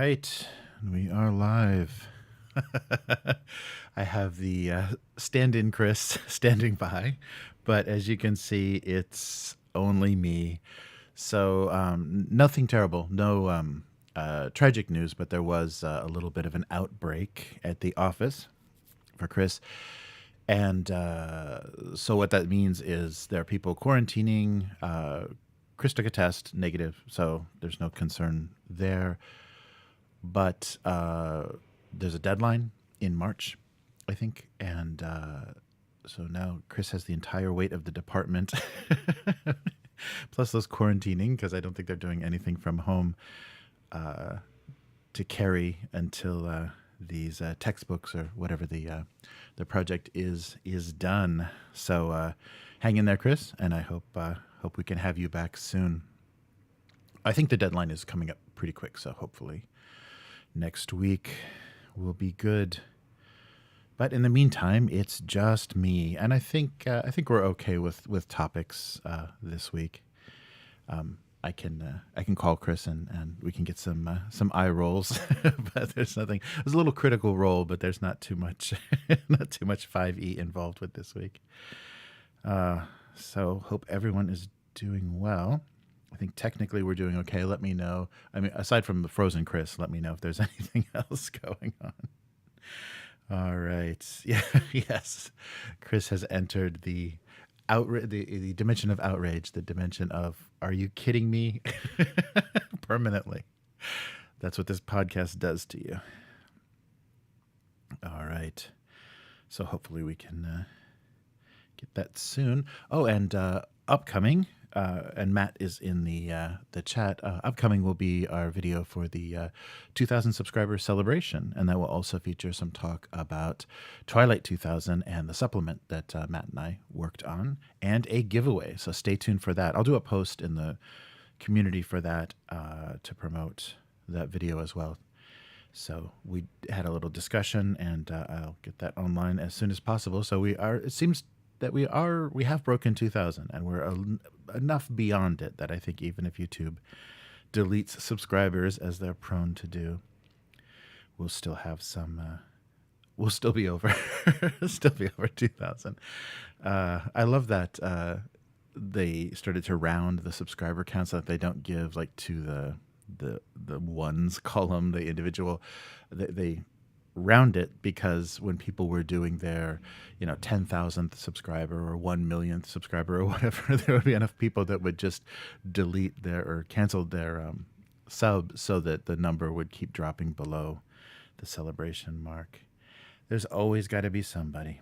right, we are live. I have the stand-in Chris standing by, but as you can see, it's only me. So nothing terrible, no tragic news, but there was a little bit of an outbreak at the office for Chris. And so what that means is there are people quarantining. Chris took a test, negative, so there's no concern there. But there's a deadline in March, I think, and so now Chris has the entire weight of the department, plus those quarantining, because I don't think they're doing anything from home to carry until these textbooks or whatever the project is done. So hang in there, Chris, and I hope we can have you back soon. I think the deadline is coming up pretty quick, so hopefully next week will be good. But in the meantime, it's just me, and I think we're okay with topics this week. I can call Chris and we can get some eye rolls, but there's nothing. There's a little critical role, but there's not too much 5e involved with this week. So hope everyone is doing well. I think technically we're doing okay. Let me know. I mean, aside from the frozen Chris, let me know if there's anything else going on. All right. Yeah. Yes. Chris has entered the dimension of outrage, the dimension of, are you kidding me? Permanently. That's what this podcast does to you. All right. So hopefully we can get that soon. Oh, and upcoming, and Matt is in the chat. Upcoming will be our video for the 2,000 subscriber celebration, and that will also feature some talk about Twilight 2000 and the supplement that Matt and I worked on, and a giveaway. So stay tuned for that. I'll do a post in the community for that to promote that video as well. So we had a little discussion, and I'll get that online as soon as possible. So it seems that we have broken 2,000, and we're enough beyond it that I think even if YouTube deletes subscribers, as they're prone to do, we'll still have some. We'll still be over, still be over 2,000. I love that they started to round the subscriber counts, so that they don't give like to the ones column, the individual. They round it, because when people were doing their 10,000th subscriber or 1 millionth subscriber or whatever, there would be enough people that would just delete or cancel their sub, so that the number would keep dropping below the celebration mark. There's always got to be somebody.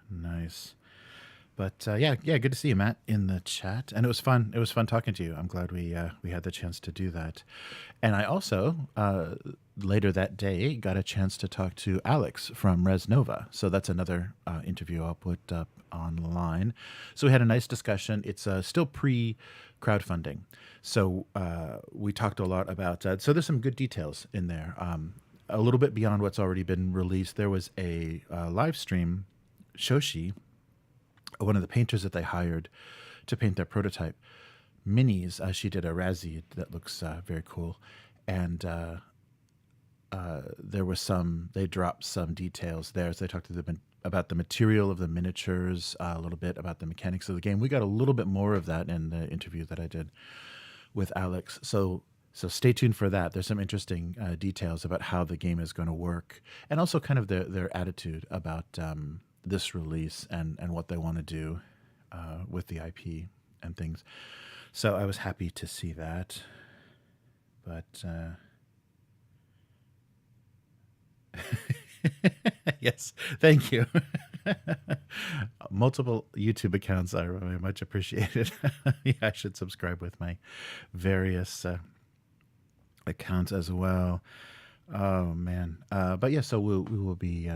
Nice. But yeah, good to see you, Matt, in the chat, and it was fun. It was fun talking to you. I'm glad we had the chance to do that, and I also later that day got a chance to talk to Alex from Res Nova. So that's another interview I'll put up online. So we had a nice discussion. It's still pre-crowdfunding, so we talked a lot about. So there's some good details in there. A little bit beyond what's already been released. There was a live stream, Shoshi, one of the painters that they hired to paint their prototype minis. She did a Razzie that looks very cool, and there was they dropped some details there. So they talked to them about the material of the miniatures, a little bit about the mechanics of the game. We got a little bit more of that in the interview that I did with Alex. So stay tuned for that. There's some interesting details about how the game is going to work, and also kind of their attitude about this release and what they want to do with the IP and things. So I was happy to see that. But yes, thank you. Multiple YouTube accounts are very much appreciated. Yeah, I should subscribe with my various accounts as well. Oh man. But yeah, so we will be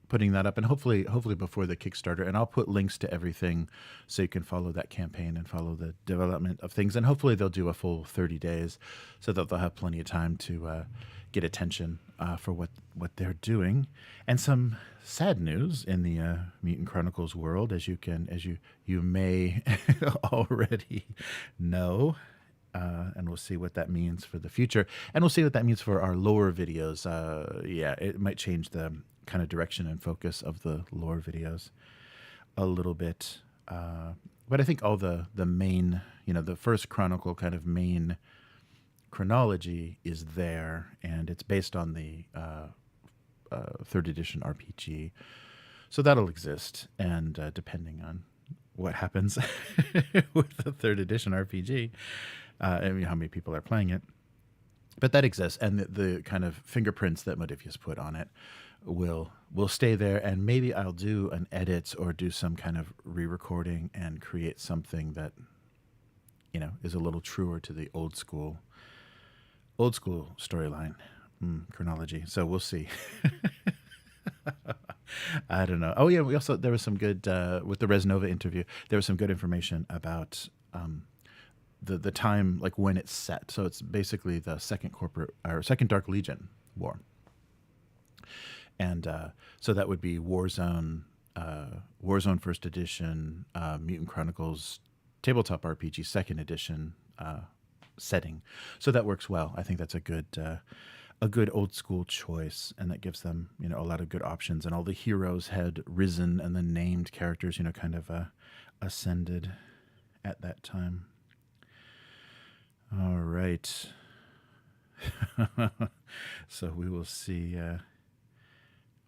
putting that up, and hopefully before the Kickstarter, and I'll put links to everything so you can follow that campaign and follow the development of things, and hopefully they'll do a full 30 days so that they'll have plenty of time to get attention for what they're doing. And some sad news in the Mutant Chronicles world, as you may already know. and we'll see what that means for the future, and we'll see what that means for our lore videos. Yeah, it might change the kind of direction and focus of the lore videos a little bit. But I think all the main, the first Chronicle kind of main chronology is there, and it's based on the third edition RPG. So that'll exist, and depending on what happens with the third edition RPG, and how many people are playing it. But that exists, and the kind of fingerprints that Modiphius put on it will stay there, and maybe I'll do an edit or do some kind of re-recording and create something that is a little truer to the old school storyline chronology. So we'll see. I don't know. Oh yeah, there was some good with the Resnova interview. There was some good information about the time, like when it's set. So it's basically the second Dark Legion war, and so that would be Warzone First Edition, Mutant Chronicles tabletop RPG Second Edition setting. So that works well. I think that's a good old school choice, and that gives them a lot of good options. And all the heroes had risen, and the named characters kind of ascended at that time. All right. So we will see.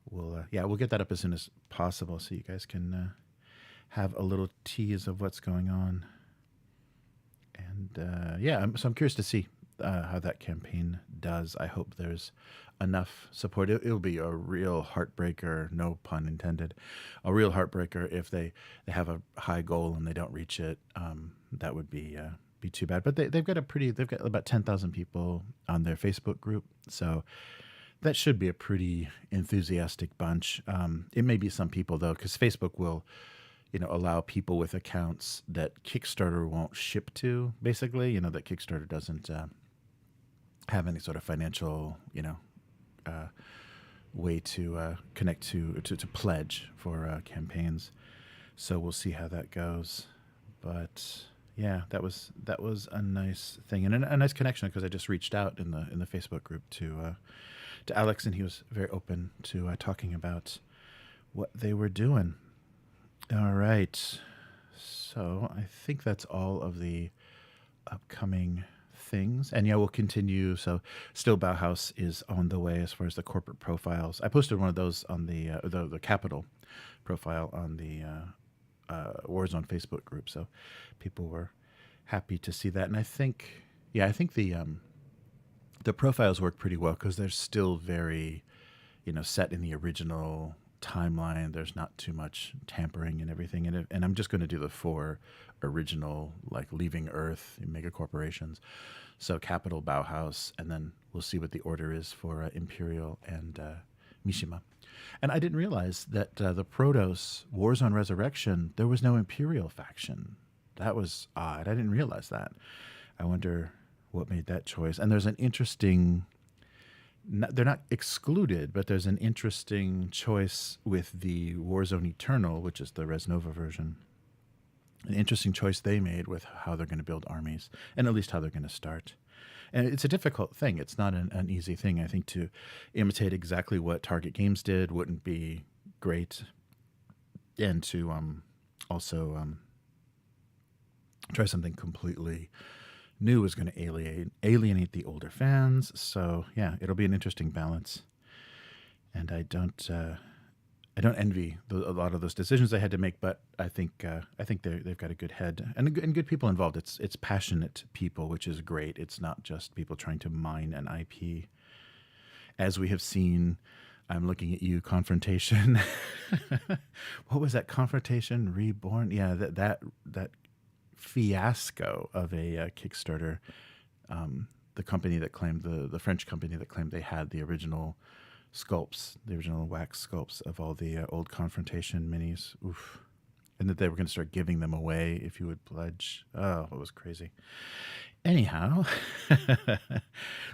We'll get that up as soon as possible, so you guys can have a little tease of what's going on. And so I'm curious to see how that campaign does. I hope there's enough support. It'll be a real heartbreaker, no pun intended, a real heartbreaker if they have a high goal and they don't reach it. That would be too bad. But they've got about 10,000 people on their Facebook group, so that should be a pretty enthusiastic bunch. It may be some people though, because Facebook will allow people with accounts that Kickstarter won't ship to, basically, that Kickstarter doesn't have any sort of financial, way to connect to pledge for campaigns. So we'll see how that goes. But yeah, that was a nice thing, and a nice connection, because I just reached out in the Facebook group to Alex, and he was very open to talking about what they were doing. All right. So I think that's all of the upcoming things. And yeah, we'll continue. So still Bauhaus is on the way as far as the corporate profiles. I posted one of those on the Capital profile on the Warzone Facebook group. So people were happy to see that. And I think the profiles work pretty well, because they're still very, set in the original timeline. There's not too much tampering and everything in it, and I'm just going to do the 4 original, like leaving Earth mega corporations. So Capital, Bauhaus, and then we'll see what the order is for Imperial and Mishima. And I didn't realize that the Protoss Warzone Resurrection, there was no Imperial faction. That was odd. I didn't realize that. I wonder what made that choice. And there's an interesting, they're not excluded, but there's an interesting choice with the Warzone Eternal, which is the Resnova version. An interesting choice they made with how they're going to build armies, and at least how they're going to start. And it's a difficult thing. It's not an easy thing. I think to imitate exactly what Target Games did wouldn't be great. And to also try something completely new is going to alienate the older fans. So yeah, it'll be an interesting balance. And I don't envy a lot of those decisions they had to make, but I think they've got a good head and good people involved. It's passionate people, which is great. It's not just people trying to mine an IP, as we have seen. I'm looking at you, Confrontation. What was that? Confrontation Reborn? Yeah, that fiasco of a Kickstarter. The company that claimed the French company that claimed they had the original sculpts, the original wax sculpts of all the old Confrontation minis. Oof. And that they were going to start giving them away if you would pledge. Oh, it was crazy. Anyhow,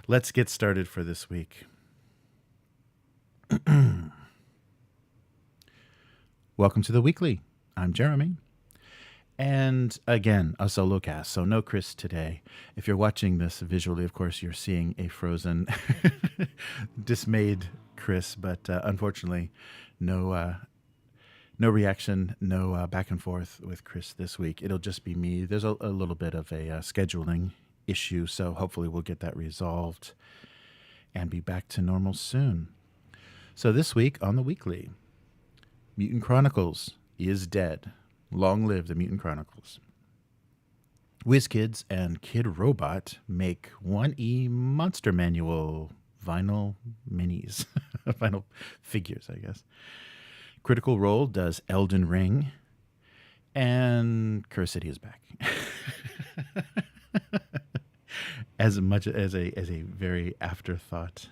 let's get started for this week. Welcome to the weekly. I'm Jeremy. And again, a solo cast, so no Chris today. If you're watching this visually, of course, you're seeing a frozen, dismayed Chris, but unfortunately, no no reaction, no back and forth with Chris this week. It'll just be me. There's a little bit of a scheduling issue, so hopefully we'll get that resolved and be back to normal soon. So this week on the weekly, Mutant Chronicles is dead. Long live the Mutant Chronicles. WizKids and Kid Robot make 1E Monster Manual vinyl minis. Vinyl figures, I guess. Critical Role does Elden Ring. And Curse City is back. As much as a very afterthought.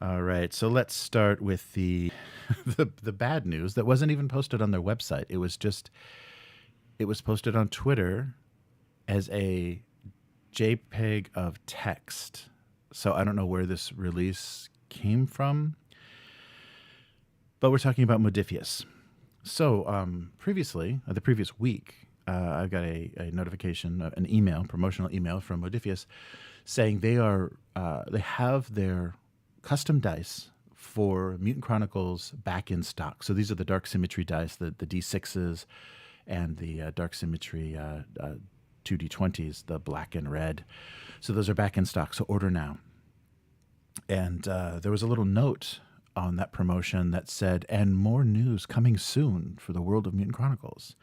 All right, so let's start with the the bad news that wasn't even posted on their website. It was posted on Twitter as a JPEG of text. So I don't know where this release came from, but we're talking about Modiphius. So previously, the previous week, I got a notification, an email, promotional email from Modiphius, saying they have their custom dice for Mutant Chronicles back in stock. So these are the Dark Symmetry dice, the D6s, and the Dark Symmetry 2D20s, the black and red. So those are back in stock. So order now. And there was a little note on that promotion that said, and more news coming soon for the world of Mutant Chronicles.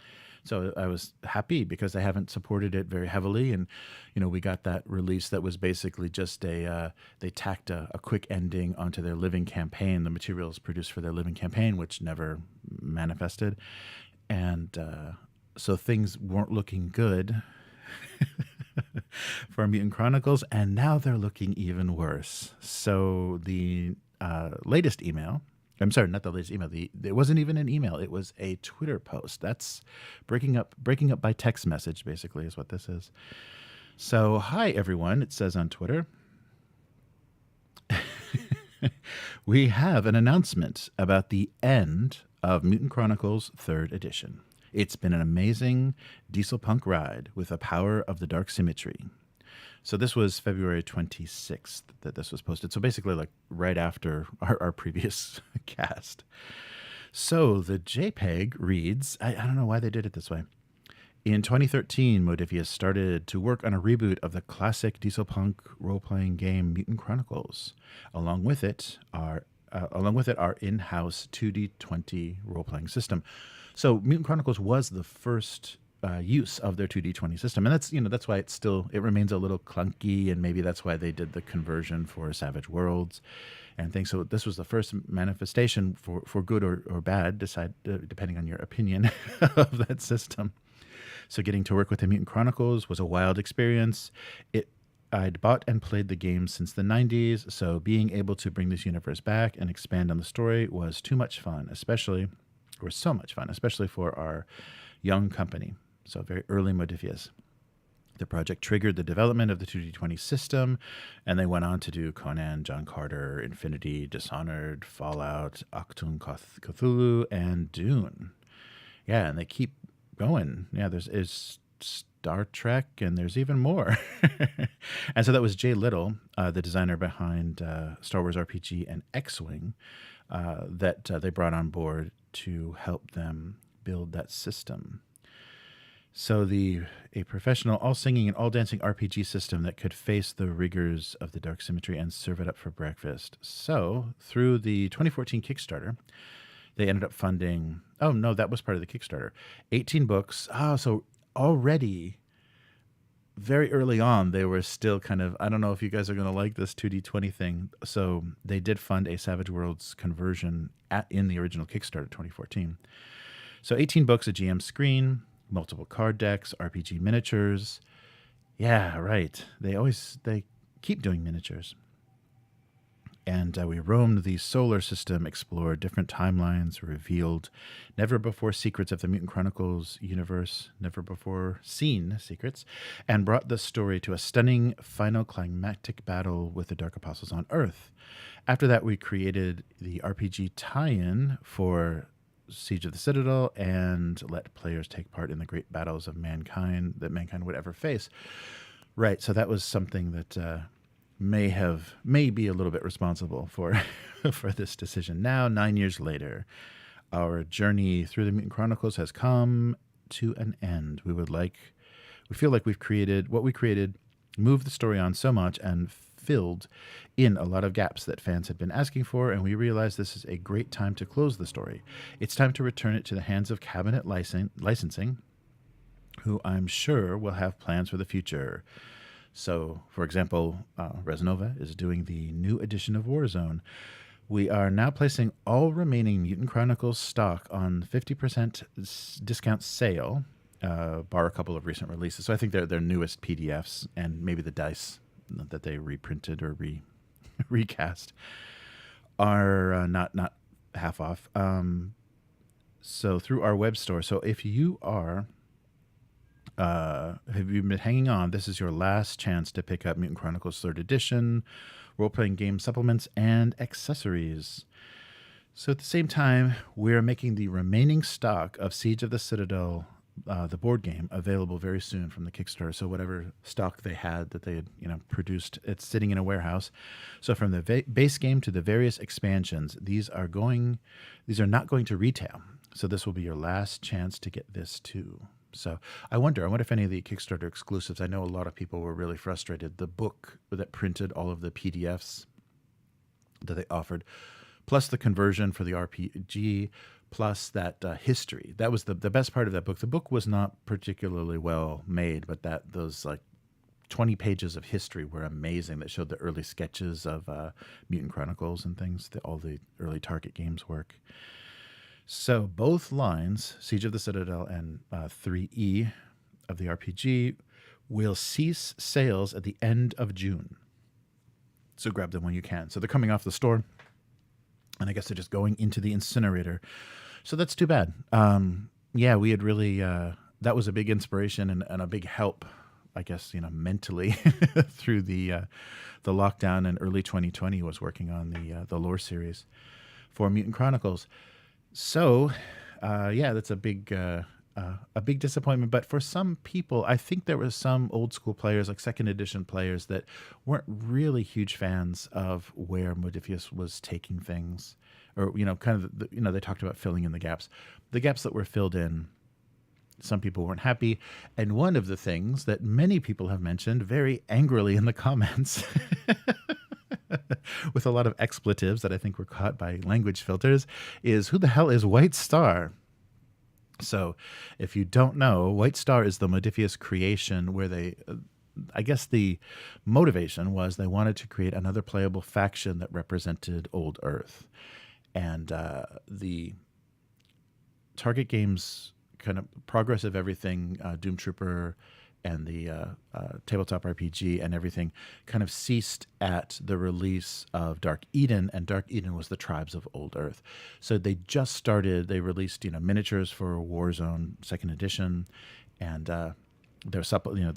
So I was happy because I haven't supported it very heavily. And, we got that release that was basically just they tacked a quick ending onto their living campaign, the materials produced for their living campaign, which never manifested. And so things weren't looking good for Mutant Chronicles. And now they're looking even worse. So the latest email, I'm sorry, not the latest email. It wasn't even an email. It was a Twitter post. That's breaking up by text message, basically, is what this is. So, hi, everyone, it says on Twitter. We have an announcement about the end of Mutant Chronicles 3rd edition. It's been an amazing diesel punk ride with the power of the Dark Symmetry. So this was February 26th that this was posted. So basically like right after our previous cast. So the JPEG reads, I don't know why they did it this way. In 2013, Modiphius started to work on a reboot of the classic diesel punk role-playing game Mutant Chronicles. Along with it, our in-house 2D20 role-playing system. So Mutant Chronicles was the first use of their 2D20 system, and that's why it remains a little clunky, and maybe that's why they did the conversion for Savage Worlds and things. So this was the first manifestation for good or bad, depending on your opinion of that system. So getting to work with the Mutant Chronicles was a wild experience. I'd bought and played the game since the 90s, so being able to bring this universe back and expand on the story was so much fun, especially for our young company. So very early Modiphius. The project triggered the development of the 2D20 system, and they went on to do Conan, John Carter, Infinity, Dishonored, Fallout, Achtung Cthulhu, and Dune. Yeah, and they keep going. Yeah, there's Star Trek, and there's even more. And so that was Jay Little, the designer behind Star Wars RPG and X-Wing, that they brought on board to help them build that system. So a professional all-singing and all-dancing RPG system that could face the rigors of the Dark Symmetry and serve it up for breakfast. So through the 2014 Kickstarter, they ended up funding, oh no, that was part of the Kickstarter, 18 books. So already very early on, they were still kind of, I don't know if you guys are going to like this 2D20 thing. So they did fund a Savage Worlds conversion in the original Kickstarter 2014. So 18 books, a GM screen, multiple card decks, RPG miniatures. Yeah, right. They keep doing miniatures. And we roamed the solar system, explored different timelines, revealed never-before secrets of the Mutant Chronicles universe, never-before-seen secrets, and brought the story to a stunning final climactic battle with the Dark Apostles on Earth. After that, we created the RPG tie-in for Siege of the Citadel and let players take part in the great battles of mankind that mankind would ever face. Right. So that was something that may be a little bit responsible for for this decision. Now, 9 years later, our journey through the Mutant Chronicles has come to an end. We feel like we've created what we created, moved the story on so much, and filled in a lot of gaps that fans had been asking for, and we realize this is a great time to close the story. It's time to return it to the hands of Cabinet Licensing, who I'm sure will have plans for the future. So, for example, Resnova is doing the new edition of Warzone. We are now placing all remaining Mutant Chronicles stock on 50% discount sale, bar a couple of recent releases. So I think they're their newest PDFs and maybe the dice that they reprinted or recast are not half off. So through our web store. So if you are have you been hanging on, this is your last chance to pick up Mutant Chronicles 3rd Edition, role-playing game supplements, and accessories. So at the same time, we're making the remaining stock of Siege of the Citadel, the board game, available very soon from the Kickstarter. So whatever stock they had that they had produced, it's sitting in a warehouse. So from the base game to the various expansions, these are not going to retail. So this will be your last chance to get this too. So I wonder if any of the Kickstarter exclusives, I know a lot of people were really frustrated. The book that printed all of the PDFs that they offered, plus the conversion for the RPG, plus that history. That was the best part of that book. The book was not particularly well made, but those like 20 pages of history were amazing that showed the early sketches of Mutant Chronicles and things, all the early Target Games work. So both lines, Siege of the Citadel and 3E of the RPG, will cease sales at the end of June. So grab them when you can. So they're coming off the store, and I guess they're just going into the incinerator. So that's too bad. Yeah, we had really, that was a big inspiration and a big help, I guess, mentally through the lockdown, and early 2020 was working on the lore series for Mutant Chronicles. So, yeah, that's a big disappointment. But for some people, I think there was some old school players, like second edition players, that weren't really huge fans of where Modiphius was taking things, or kind of they talked about filling in the gaps that were filled in. Some people weren't happy, and one of the things that many people have mentioned very angrily in the comments. With a lot of expletives that I think were caught by language filters, is who the hell is White Star? So if you don't know, White Star is the Modiphius creation where they, I guess the motivation was they wanted to create another playable faction that represented Old Earth. And the Target Games kind of progressive everything, Doom Trooper, and the tabletop RPG and everything kind of ceased at the release of Dark Eden, and Dark Eden was the tribes of Old Earth. So they released miniatures for Warzone 2nd Edition, and there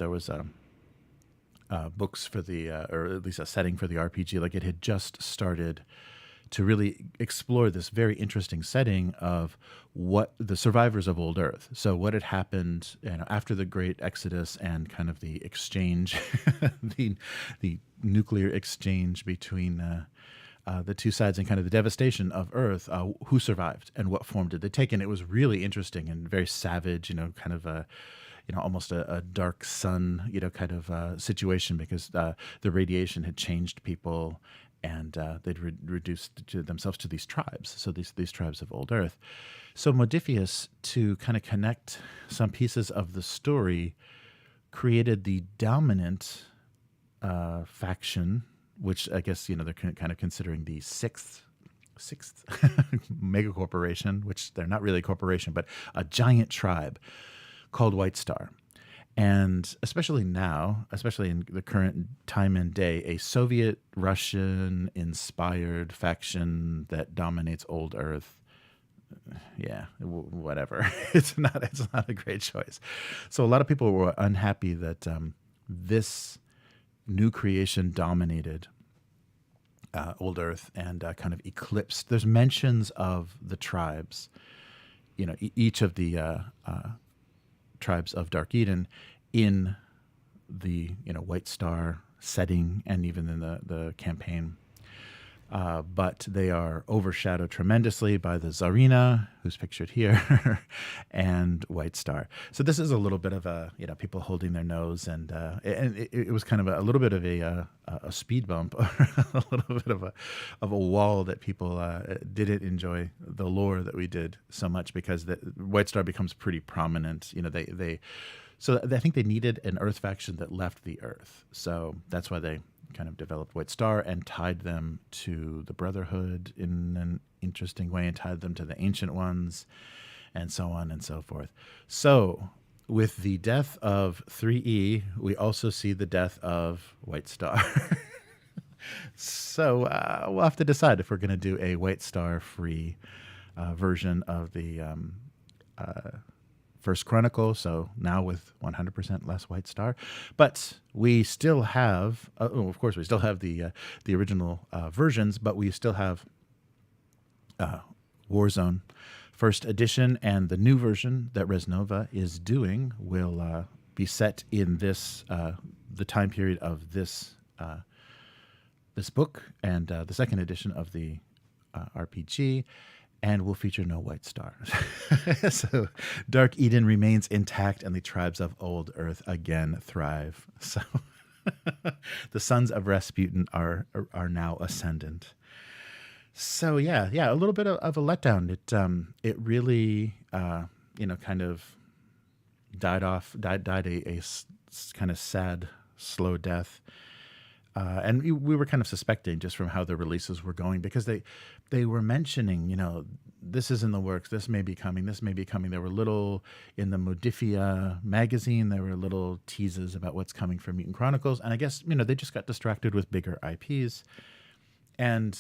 was books for or at least a setting for the RPG. Like, it had just started to really explore this very interesting setting of what the survivors of Old Earth. So what had happened after the Great Exodus and kind of the exchange, the nuclear exchange between the two sides, and kind of the devastation of Earth, who survived and what form did they take. And it was really interesting and very savage, kind of a, almost a dark sun, kind of situation, because the radiation had changed people, and they'd reduced themselves to these tribes, so these tribes of Old Earth. So Modiphius, to kind of connect some pieces of the story, created the dominant faction, which I guess they're kind of considering the sixth mega corporation, which they're not really a corporation, but a giant tribe called White Star. And especially now, especially in the current time and day, a Soviet-Russian-inspired faction that dominates Old Earth. Yeah, whatever. It's not a great choice. So a lot of people were unhappy that this new creation dominated Old Earth and kind of eclipsed. There's mentions of the tribes each of the tribes of Dark Eden in the White Star setting and even in the campaign. But they are overshadowed tremendously by the Tsarina, who's pictured here, and White Star. So this is a little bit of a, people holding their nose, and it was kind of a little bit of a speed bump, or a little bit of a wall that people didn't enjoy the lore that we did so much, because the White Star becomes pretty prominent. So I think they needed an Earth faction that left the Earth. So that's why they kind of developed White Star and tied them to the Brotherhood in an interesting way, and tied them to the Ancient Ones, and so on and so forth. So with the death of 3E, we also see the death of White Star. So we'll have to decide if we're going to do a White Star free version of the First Chronicle, so now with 100% less White Star. But we still have, of course, we still have the original versions, but we still have Warzone First Edition, and the new version that Resnova is doing will be set in this the time period of this this book, and the second edition of the RPG. And will feature no White Star. So Dark Eden remains intact, and the tribes of Old Earth again thrive. So the sons of Rasputin are now ascendant. So yeah, a little bit of a letdown. It really kind of died a kind of sad, slow death. And we were kind of suspecting, just from how the releases were going, because they were mentioning, this is in the works, this may be coming. There were little, in the Modiphius magazine, there were little teases about what's coming for Mutant Chronicles. And I guess, they just got distracted with bigger IPs. And,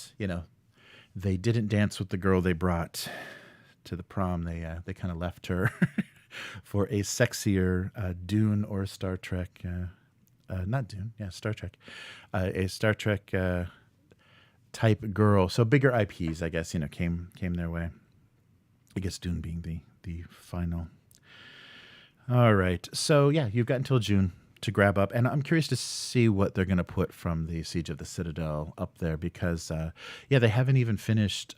they didn't dance with the girl they brought to the prom. They kind of left her for a sexier Dune or Star Trek not Dune, Star Trek. A Star Trek type girl. So bigger IPs, I guess, came their way. I guess Dune being the final. All right. So yeah, you've got until June to grab up, and I'm curious to see what they're going to put from the Siege of the Citadel up there, because they haven't even finished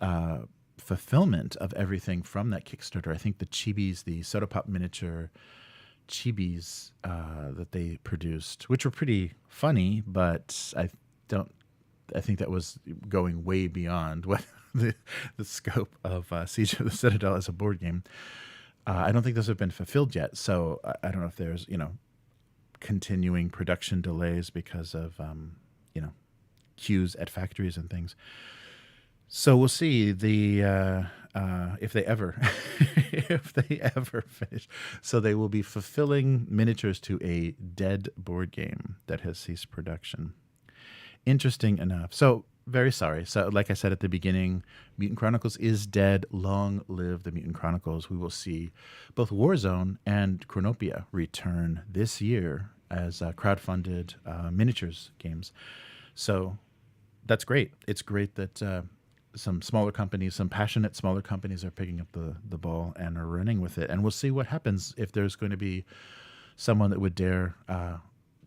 fulfillment of everything from that Kickstarter. I think the chibis, the soda pop miniature chibis that they produced, which were pretty funny, but I think that was going way beyond what the scope of Siege of the Citadel as a board game. I don't think those have been fulfilled yet, so I don't know if there's continuing production delays because of queues at factories and things. So we'll see if they ever finish. So they will be fulfilling miniatures to a dead board game that has ceased production. Interesting enough. So very sorry. So like I said at the beginning, Mutant Chronicles is dead. Long live the Mutant Chronicles. We will see both Warzone and Chronopia return this year as crowdfunded miniatures games. So that's great. It's great that some smaller companies, some passionate smaller companies are picking up the ball and are running with it. And we'll see what happens if there's going to be someone that would dare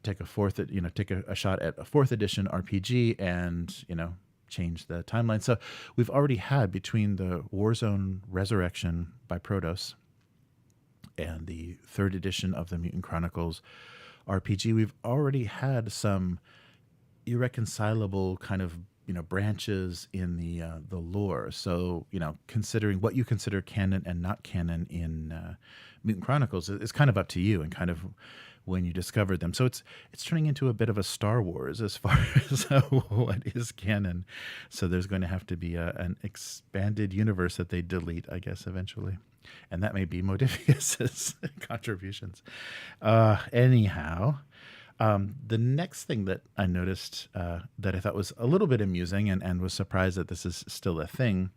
take a shot at a 4th edition RPG and, change the timeline. So we've already had, between the Warzone Resurrection by Protos and the 3rd edition of the Mutant Chronicles RPG, we've already had some irreconcilable kind of branches in the lore. So considering what you consider canon and not canon in Mutant Chronicles is kind of up to you, and kind of when you discovered them. So it's turning into a bit of a Star Wars as far as what is canon. So there's going to have to be an expanded universe that they delete, I guess, eventually. And that may be Modiphius's contributions. Anyhow, the next thing that I noticed that I thought was a little bit amusing, and was surprised that this is still a thing,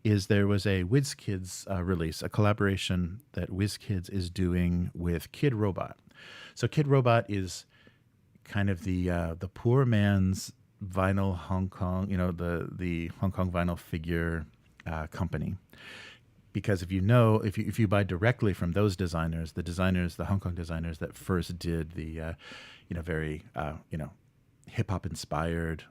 is there was a WizKids release, a collaboration that WizKids is doing with Kid Robot. So Kid Robot is kind of the poor man's vinyl Hong Kong, the Hong Kong vinyl figure company. because if you buy directly from those designers, the Hong Kong designers that first did the, very, hip hop inspired,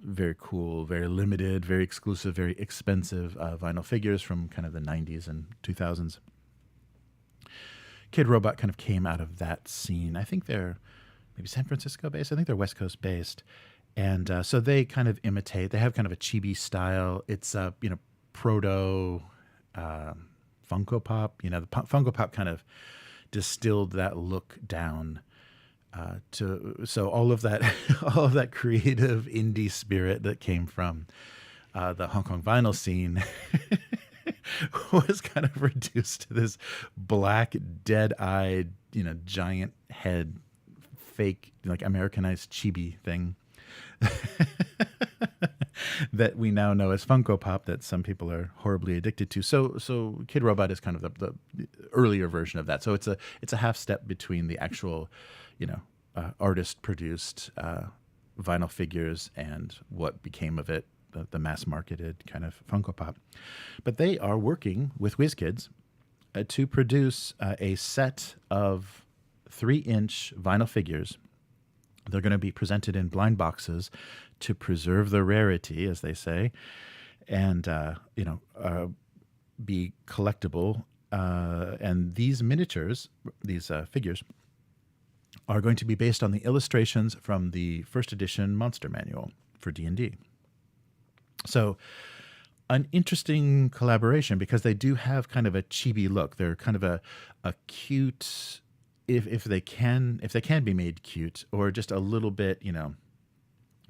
very cool, very limited, very exclusive, very expensive vinyl figures from kind of the 90s and 2000s. Kid Robot kind of came out of that scene. I think they're maybe San Francisco based. I think they're West Coast based. And so they kind of imitate. They have kind of a chibi style. It's, proto Funko Pop. The Funko Pop kind of distilled that look down so all of that all of that creative indie spirit that came from the Hong Kong vinyl scene was kind of reduced to this black, dead-eyed, giant head, fake, like Americanized chibi thing that we now know as Funko Pop that some people are horribly addicted to. So Kid Robot is kind of the earlier version of that. So it's a half step between the actual, artist produced vinyl figures and what became of it, the mass marketed kind of Funko Pop. But they are working with WizKids to produce a set of 3-inch vinyl figures. They're going to be presented in blind boxes to preserve the rarity, as they say, and be collectible. And these miniatures, these figures, are going to be based on the illustrations from the first edition Monster Manual for D&D. So, an interesting collaboration because they do have kind of a chibi look. They're kind of a cute, if they can be made cute, or just a little bit,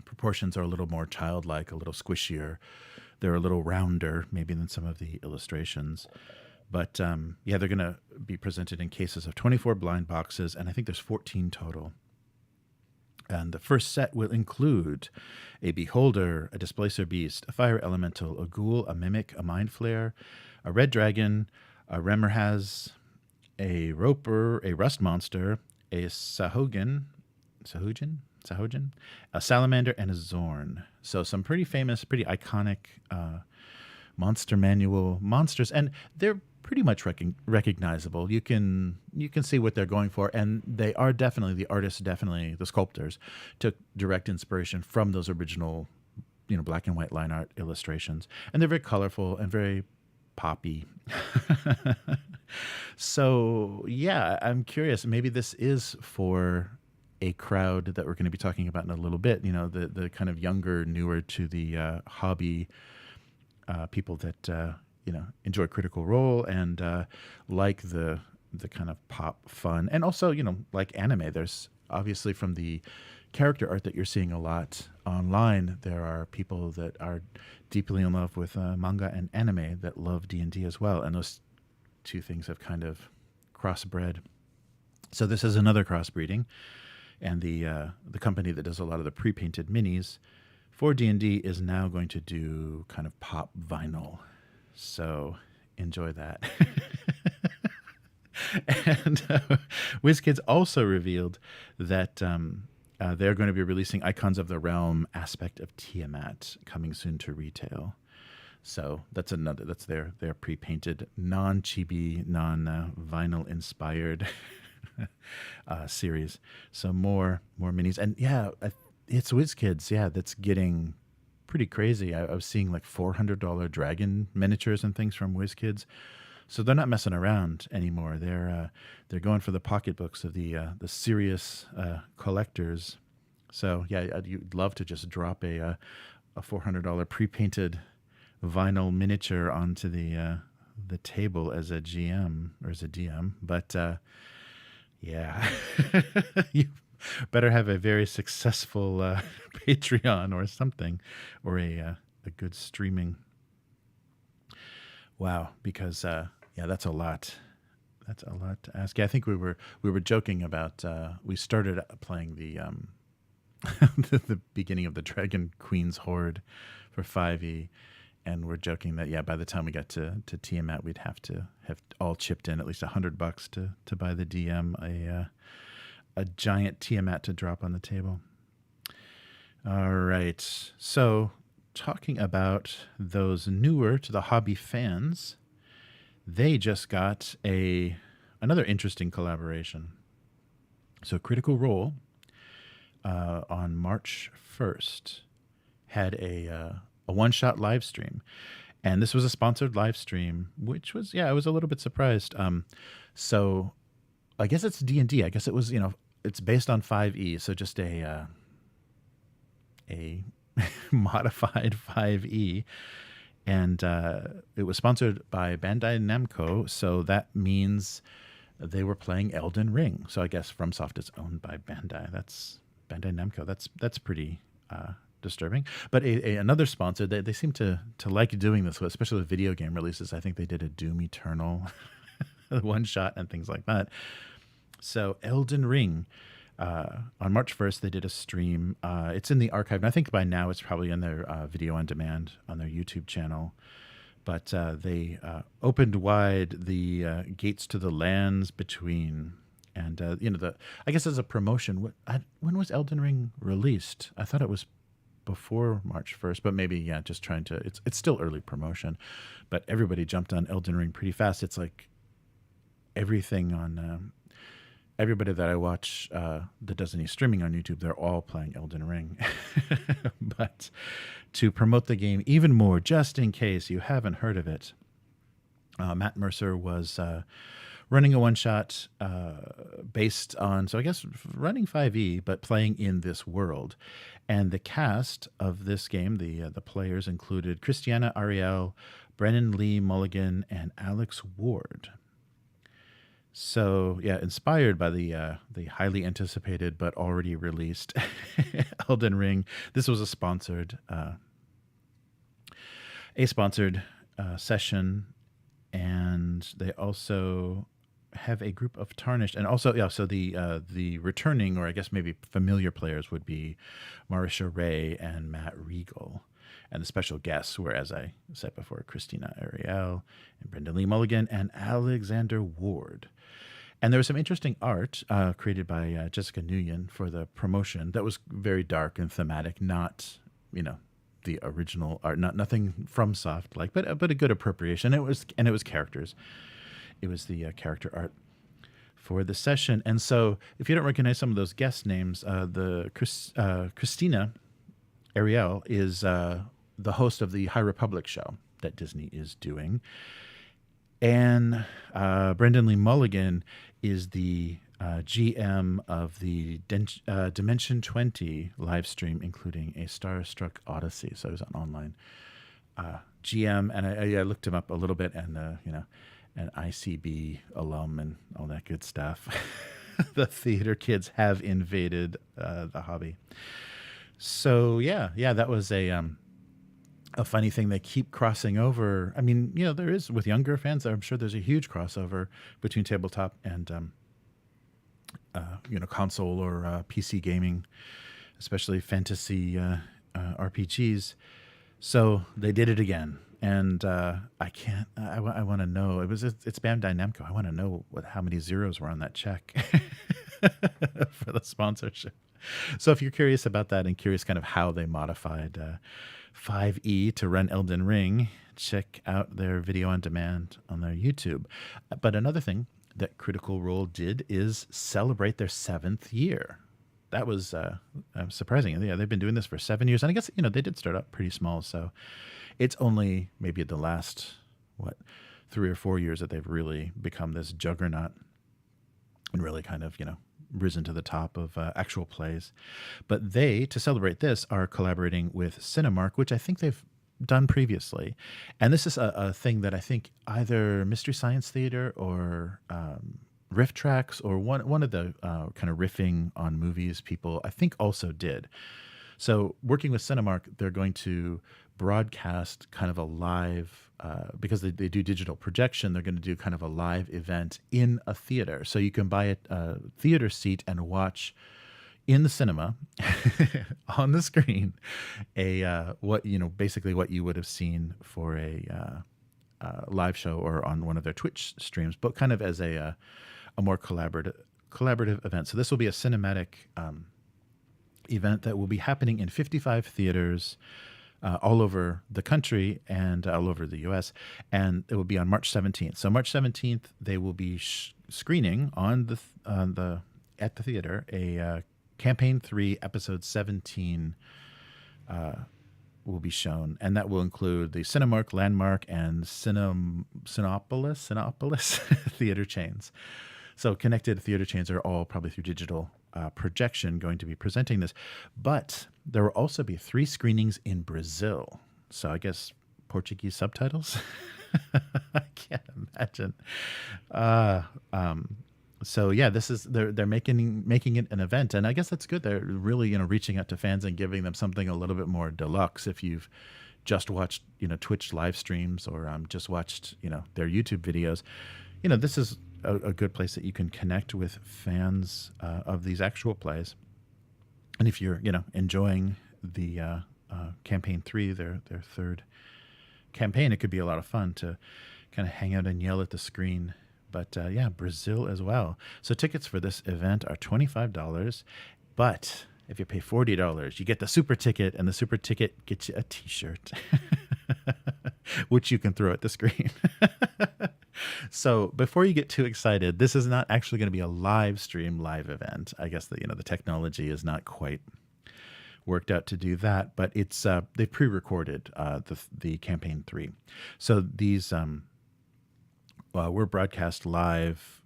proportions are a little more childlike, a little squishier. They're a little rounder maybe than some of the illustrations. But they're going to be presented in cases of 24 blind boxes, and I think there's 14 total. And the first set will include a Beholder, a Displacer Beast, a Fire Elemental, a Ghoul, a Mimic, a Mind Flayer, a Red Dragon, a Remorhaz, a Roper, a Rust Monster, a Sahuagin, a Salamander, and a Zorn. So some pretty famous, pretty iconic Monster Manual monsters, and they're pretty much recognizable. You can see what they're going for, and they are the sculptors took direct inspiration from those original, black and white line art illustrations, and they're very colorful and very poppy. So I'm curious. Maybe this is for a crowd that we're going to be talking about in a little bit. The kind of younger, newer to the hobby. People that enjoy Critical Role and like the kind of pop fun, and also like anime. There's obviously, from the character art that you're seeing a lot online, there are people that are deeply in love with manga and anime that love D&D as well, and those two things have kind of crossbred. So this is another crossbreeding, and the company that does a lot of the pre-painted minis for D&D is now going to do kind of pop vinyl. So enjoy that. And WizKids also revealed that they're going to be releasing Icons of the Realm aspect of Tiamat coming soon to retail. So that's their pre-painted, non-chibi, non-vinyl inspired series. So more minis. And it's WizKids, that's getting pretty crazy. I was seeing like $400 dragon miniatures and things from WizKids. So they're not messing around anymore. They're going for the pocketbooks of the serious collectors. So you'd love to just drop a $400 pre-painted vinyl miniature onto the table as a GM or as a DM. But you better have a very successful Patreon or something, or a good streaming. Wow, because that's a lot. That's a lot to ask. I think we were joking about we started playing the the beginning of the Dragon Queen's Horde for 5e, and we're joking that by the time we got to Tiamat, we'd have to have all chipped in at least $100 to buy the DM a giant Tiamat to drop on the table. All right. So talking about those newer to the hobby fans, they just got another interesting collaboration. So Critical Role on March 1st had a one-shot live stream. And this was a sponsored live stream, which was, I was a little bit surprised. So I guess it's D&D. I guess it was, it's based on 5e. So just a modified 5e. And it was sponsored by Bandai Namco. So that means they were playing Elden Ring. So I guess FromSoft is owned by Bandai. That's Bandai Namco. That's pretty disturbing. But another sponsor, they seem to like doing this, especially with video game releases. I think they did a Doom Eternal one shot and things like that. So Elden Ring, on March 1st, they did a stream. It's in the archive, and I think by now it's probably in their video on demand on their YouTube channel. But they opened wide the gates to the lands between, and I guess as a promotion. When was Elden Ring released? I thought it was before March 1st, but maybe just trying to. It's still early promotion, but everybody jumped on Elden Ring pretty fast. It's like everything on. Everybody that I watch that does any streaming on YouTube, they're all playing Elden Ring. But to promote the game even more, just in case you haven't heard of it, Matt Mercer was running a one-shot based on, so I guess running 5e, but playing in this world. And the cast of this game, the players included Christiana Ariel, Brennan Lee Mulligan, and Alex Ward. So inspired by the highly anticipated but already released Elden Ring, this was a sponsored session, and they also have a group of tarnished, and also so the returning, or I guess maybe familiar players would be Marisha Ray and Matt Regal. And the special guests were, as I said before, Christina Ariel and Brendan Lee Mulligan and Alexander Ward. And there was some interesting art created by Jessica Nguyen for the promotion that was very dark and thematic, not, the original art, nothing FromSoft like, but a good appropriation. It was characters. It was the character art for the session. And so if you don't recognize some of those guest names, Christina Ariel is the host of the High Republic show that Disney is doing. And Brendan Lee Mulligan is the GM of the Dimension 20 live stream, including a Starstruck Odyssey. So it was an online GM, and I looked him up a little bit, and an ICB alum and all that good stuff. The theater kids have invaded the hobby. So that was a funny thing. They keep crossing over. I mean, there is with younger fans. I'm sure there's a huge crossover between tabletop and console or PC gaming, especially fantasy RPGs. So they did it again, and I want to know. It's Bandai Namco. I want to know how many zeros were on that check for the sponsorship. So if you're curious about that and curious kind of how they modified 5e to run Elden Ring, check out their video on demand on their YouTube. But another thing that Critical Role did is celebrate their 7th year. That was surprising. Yeah, they've been doing this for 7 years. And I guess, they did start out pretty small. So it's only maybe the last, 3 or 4 years that they've really become this juggernaut and really kind of, risen to the top of actual plays. But they, to celebrate this, are collaborating with Cinemark, which I think they've done previously. And this is a thing that I think either Mystery Science Theater or Riff Tracks or one of the kind of riffing on movies people, I think, also did. So working with Cinemark, they're going to broadcast kind of a live, because they do digital projection, they're going to do kind of a live event in a theater. So you can buy a theater seat and watch in the cinema on the screen basically what you would have seen for a live show or on one of their Twitch streams, but kind of as a more collaborative event. So this will be a cinematic event that will be happening in 55 theaters all over the country and all over the U.S. And it will be on March 17th. So March 17th, they will be screening on the at the theater a Campaign 3, Episode 17 will be shown, and that will include the Cinemark, Landmark, and Cinepolis theater chains. So connected theater chains are all probably through digital projection going to be presenting this. But there will also be 3 screenings in Brazil. So I guess Portuguese subtitles? I can't imagine. So yeah, this is they're making it an event, and I guess that's good. They're really reaching out to fans and giving them something a little bit more deluxe. If you've just watched Twitch live streams or just watched their YouTube videos, this is a good place that you can connect with fans of these actual plays. And if you're enjoying the Campaign 3, their third campaign, it could be a lot of fun to kind of hang out and yell at the screen. But yeah, Brazil as well. So tickets for this event are $25, but if you pay $40, you get the super ticket, and the super ticket gets you a t-shirt, which you can throw at the screen. So before you get too excited, this is not actually going to be a live event. I guess the technology is not quite worked out to do that, but it's they've pre-recorded the Campaign 3. So these we're broadcast live,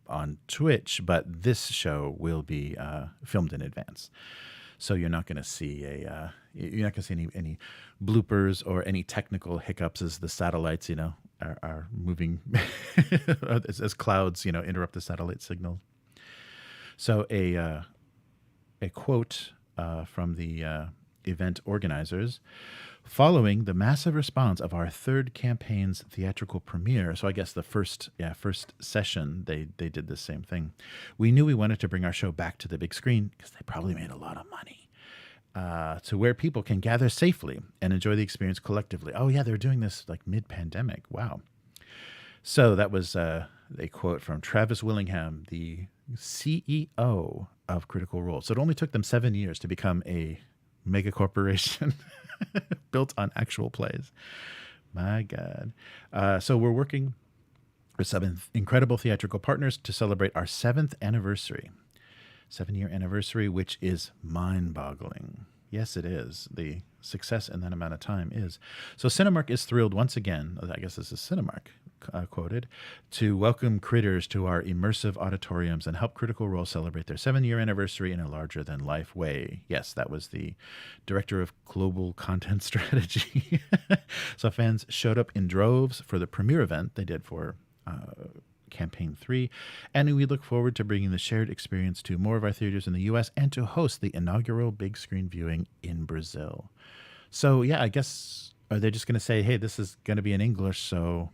on Twitch, but this show will be filmed in advance. So you're not going to see any bloopers or any technical hiccups as the satellites, are moving as clouds, interrupt the satellite signal. So a quote from the event organizers: following the massive response of our third campaign's theatrical premiere, so I guess the first session, they did the same thing. We knew we wanted to bring our show back to the big screen because they probably made a lot of money, to where people can gather safely and enjoy the experience collectively. Oh yeah, they're doing this like mid-pandemic. Wow. So that was a quote from Travis Willingham, the CEO of Critical Role. So it only took them 7 years to become a mega corporation built on actual plays. My God. So we're working with some incredible theatrical partners to celebrate our 7th anniversary. 7-year anniversary, which is mind-boggling. Yes, it is. The success in that amount of time is. So Cinemark is thrilled once again, I guess this is Cinemark quoted, to welcome Critters to our immersive auditoriums and help Critical Role celebrate their 7-year anniversary in a larger-than-life way. Yes, that was the director of global content strategy. So fans showed up in droves for the premiere event they did for Campaign 3, and we look forward to bringing the shared experience to more of our theaters in the U.S. and to host the inaugural big screen viewing in Brazil. So yeah, I guess, are they just going to say, hey, this is going to be in English, so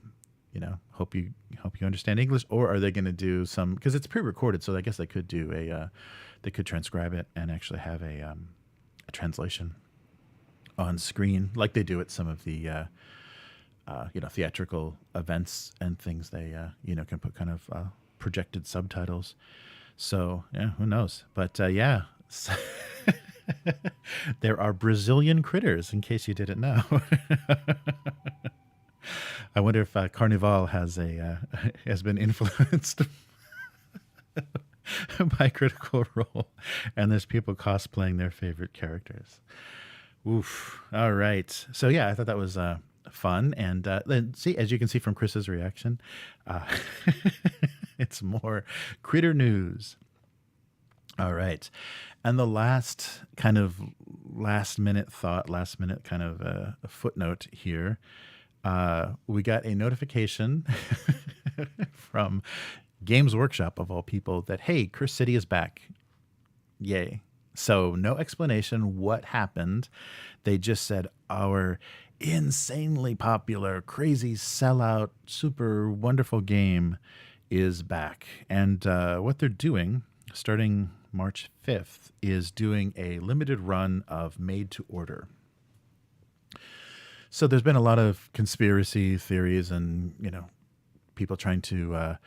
hope you understand English, or are they going to do some, because it's pre-recorded, so I guess they could do they could transcribe it and actually have a translation on screen like they do at some of the theatrical events and things. They can put kind of projected subtitles. So yeah, who knows? But yeah, there are Brazilian critters, in case you didn't know. I wonder if Carnival has been influenced by Critical Role, and there's people cosplaying their favorite characters. Oof. All right. So yeah, I thought that was fun, and then see, as you can see from Chris's reaction, it's more critter news. All right, and the last minute kind of a footnote here. We got a notification from Games Workshop, of all people, that hey, Curse City is back. Yay. So no explanation what happened. They just said our insanely popular, crazy sellout, super wonderful game is back. And what they're doing, starting March 5th, is doing a limited run of Made to Order. So there's been a lot of conspiracy theories and, people trying to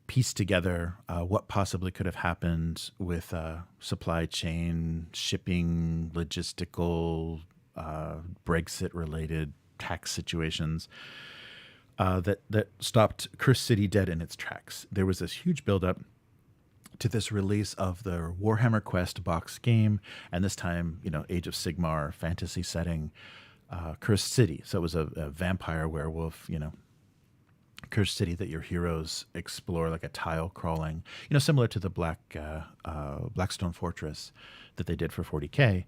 piece together what possibly could have happened with supply chain, shipping, logistical Brexit-related tax situations that stopped Cursed City dead in its tracks. There was this huge buildup to this release of the Warhammer Quest box game, and this time, Age of Sigmar fantasy setting, Cursed City. So it was a vampire werewolf, Cursed City that your heroes explore, like a tile crawling, similar to the Blackstone Fortress that they did for 40K.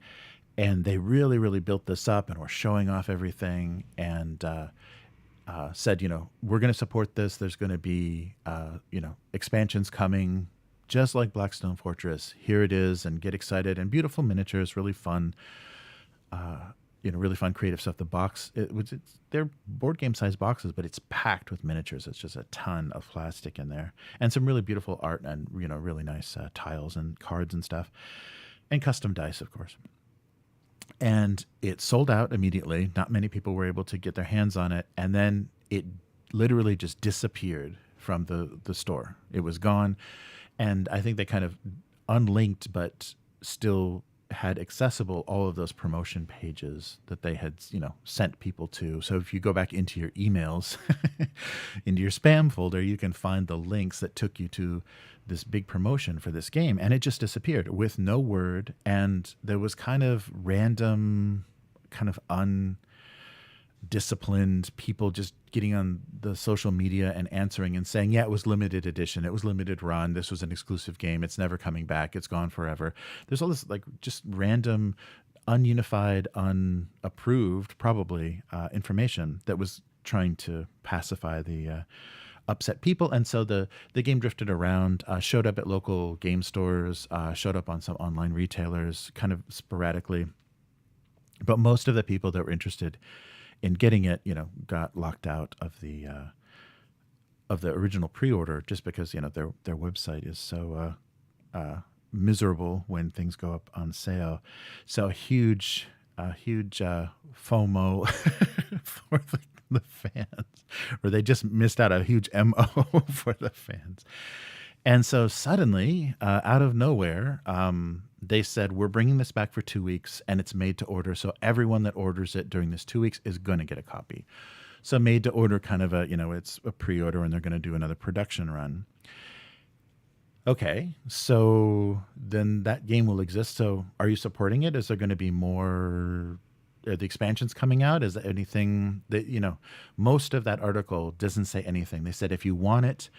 And they really, really built this up and were showing off everything, and said, we're going to support this. There's going to be, expansions coming, just like Blackstone Fortress. Here it is, and get excited. And beautiful miniatures, really fun, really fun creative stuff. The box, they're board game size boxes, but it's packed with miniatures. It's just a ton of plastic in there, and some really beautiful art, and really nice tiles and cards and stuff, and custom dice, of course. And it sold out immediately. Not many people were able to get their hands on it, and then it literally just disappeared from the store. It was gone. And I think they kind of unlinked, but still had accessible all of those promotion pages that they had, sent people to. So if you go back into your emails, into your spam folder, you can find the links that took you to this big promotion for this game. And it just disappeared with no word. And there was kind of random, kind of undisciplined people just getting on the social media and answering and saying, yeah, it was limited edition, it was limited run, this was an exclusive game, it's never coming back, it's gone forever. There's all this just random, ununified, unapproved, probably, information that was trying to pacify the upset people. And so the game drifted around, showed up at local game stores, showed up on some online retailers kind of sporadically. But most of the people that were interested in getting it, got locked out of the original pre-order, just because their website is so miserable when things go up on sale. So a huge FOMO for the fans, or they just missed out, a huge MO for the fans. And so suddenly, out of nowhere, they said, we're bringing this back for 2 weeks, and it's made to order. So everyone that orders it during this 2 weeks is going to get a copy. So made to order, kind of it's a pre-order, and they're going to do another production run. Okay, so then that game will exist. So are you supporting it? Is there going to be more? Are the expansions coming out? Is there anything that, most of that article doesn't say anything. They said, if you want it,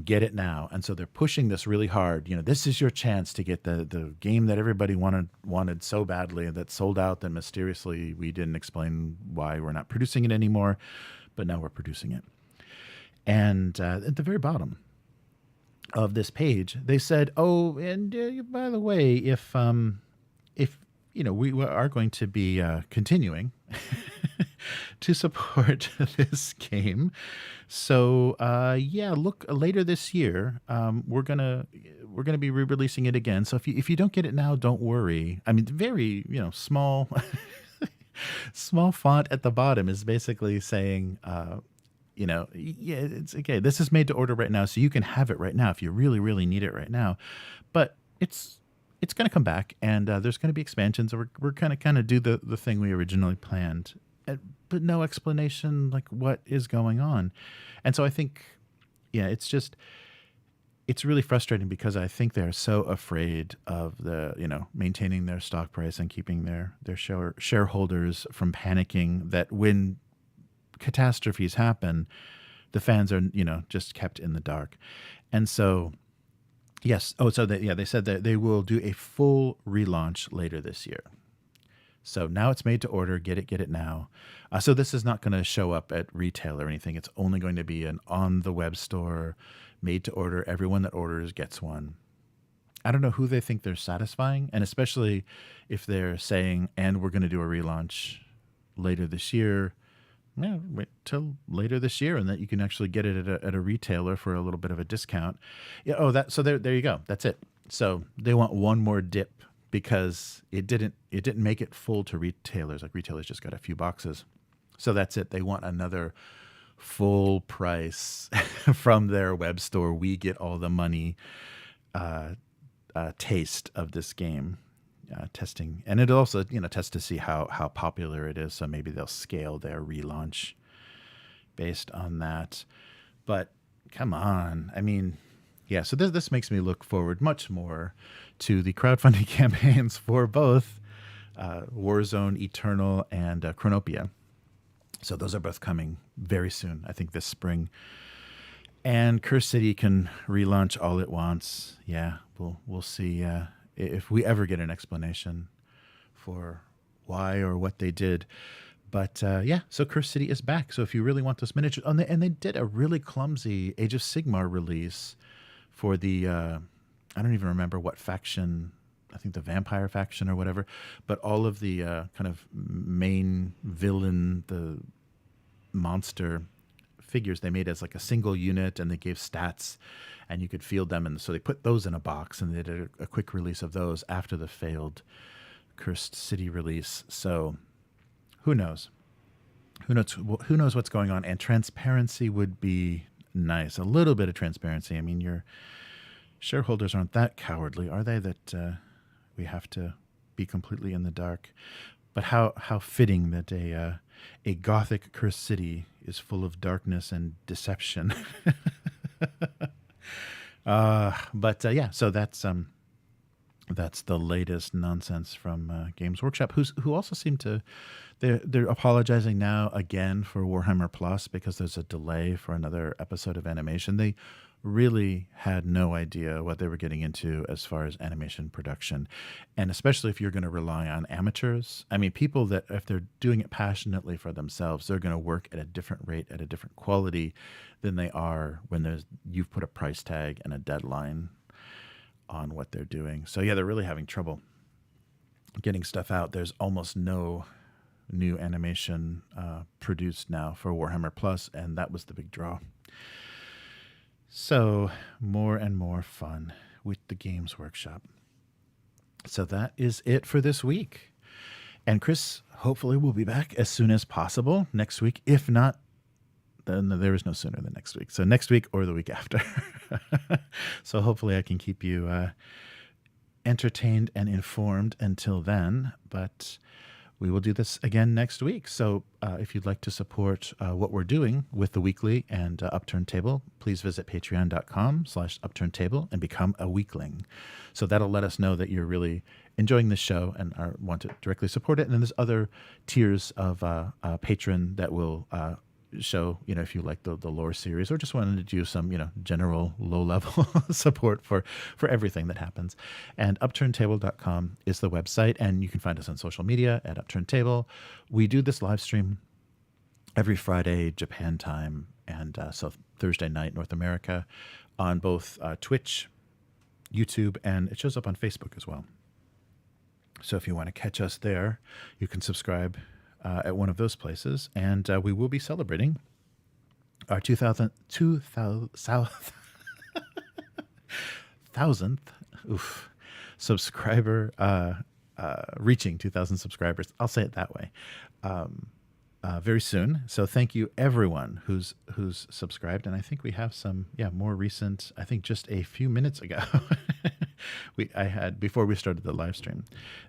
get it now. And so they're pushing this really hard. This is your chance to get the game that everybody wanted so badly, that sold out. Then mysteriously, we didn't explain why we're not producing it anymore, but now we're producing it. And at the very bottom of this page, they said, oh, and by the way, if we are going to be continuing to support this game. So look, later this year, we're gonna be re-releasing it again. So if you don't get it now, don't worry. I mean, very small small font at the bottom is basically saying, yeah, it's okay. This is made to order right now, so you can have it right now if you really, really need it right now. But it's going to come back, and there's going to be expansions. So we're kind of do the thing we originally planned, but no explanation like what is going on. And so I think, yeah, it's really frustrating, because I think they're so afraid of maintaining their stock price and keeping their shareholders from panicking, that when catastrophes happen, the fans are just kept in the dark. And so. Yes. Oh, so they said that they will do a full relaunch later this year. So now it's made to order. Get it now. So this is not going to show up at retail or anything. It's only going to be an on the web store, made to order. Everyone that orders gets one. I don't know who they think they're satisfying, and especially if they're saying, and we're going to do a relaunch later this year. Yeah, wait till later this year, and that you can actually get it at a retailer for a little bit of a discount. Yeah. Oh, so there you go. That's it. So they want one more dip, because it didn't make it full to retailers. Like, retailers just got a few boxes. So that's it. They want another full price from their web store. We get all the money taste of this game. testing, and it also test to see how popular it is. So maybe they'll scale their relaunch based on that. But come on, I mean, yeah. So this makes me look forward much more to the crowdfunding campaigns for both Warzone Eternal and Chronopia. So those are both coming very soon. I think this spring. And Curse City can relaunch all it wants. Yeah, we'll see if we ever get an explanation for why or what they did. But yeah, so Curse City is back. So if you really want those miniatures, and they did a really clumsy Age of Sigmar release for the I don't even remember what faction. I think the vampire faction or whatever. But all of the kind of main villain, the monster figures they made as like a single unit, and they gave stats and you could field them, and so they put those in a box, and they did a quick release of those after the failed Cursed City release. So who knows what's going on, and transparency would be nice. A little bit of transparency. I mean, your shareholders aren't that cowardly, are they, that we have to be completely in the dark? But how fitting that a gothic Cursed City is full of darkness and deception. Yeah, so that's the latest nonsense from Games Workshop, who also seem to they're apologizing now again for Warhammer Plus because there's a delay for another episode of animation. They really had no idea what they were getting into as far as animation production, and especially if you're going to rely on amateurs. I mean, people that if they're doing it passionately for themselves, they're going to work at a different rate, at a different quality than they are when you've put a price tag and a deadline on what they're doing. So yeah, they're really having trouble getting stuff out. There's almost no new animation produced now for Warhammer Plus, and that was the big draw. So more and more fun with the Games Workshop. So that is it for this week. And Chris hopefully will be back as soon as possible next week. If not, then there is no sooner than next week. So next week or the week after. So hopefully I can keep you entertained and informed until then. But we will do this again next week. So if you'd like to support what we're doing with the weekly and Upturned Table, please visit patreon.com/upturnedtable and become a weekling. So that'll let us know that you're really enjoying the show and want to directly support it. And then there's other tiers of patron that will show, if you like the lore series or just wanted to do some, general low-level support for everything that happens. And upturnedtable.com is the website, and you can find us on social media at Upturned Table. We do this live stream every Friday, Japan time, and so Thursday night, North America, on both Twitch, YouTube, and it shows up on Facebook as well. So if you want to catch us there, you can subscribe at one of those places, and we will be celebrating our 2000th subscriber, reaching 2,000 subscribers. I'll say it that way. Very soon. So thank you everyone who's subscribed, and I think we have some more recent. I think just a few minutes ago, I had before we started the live stream,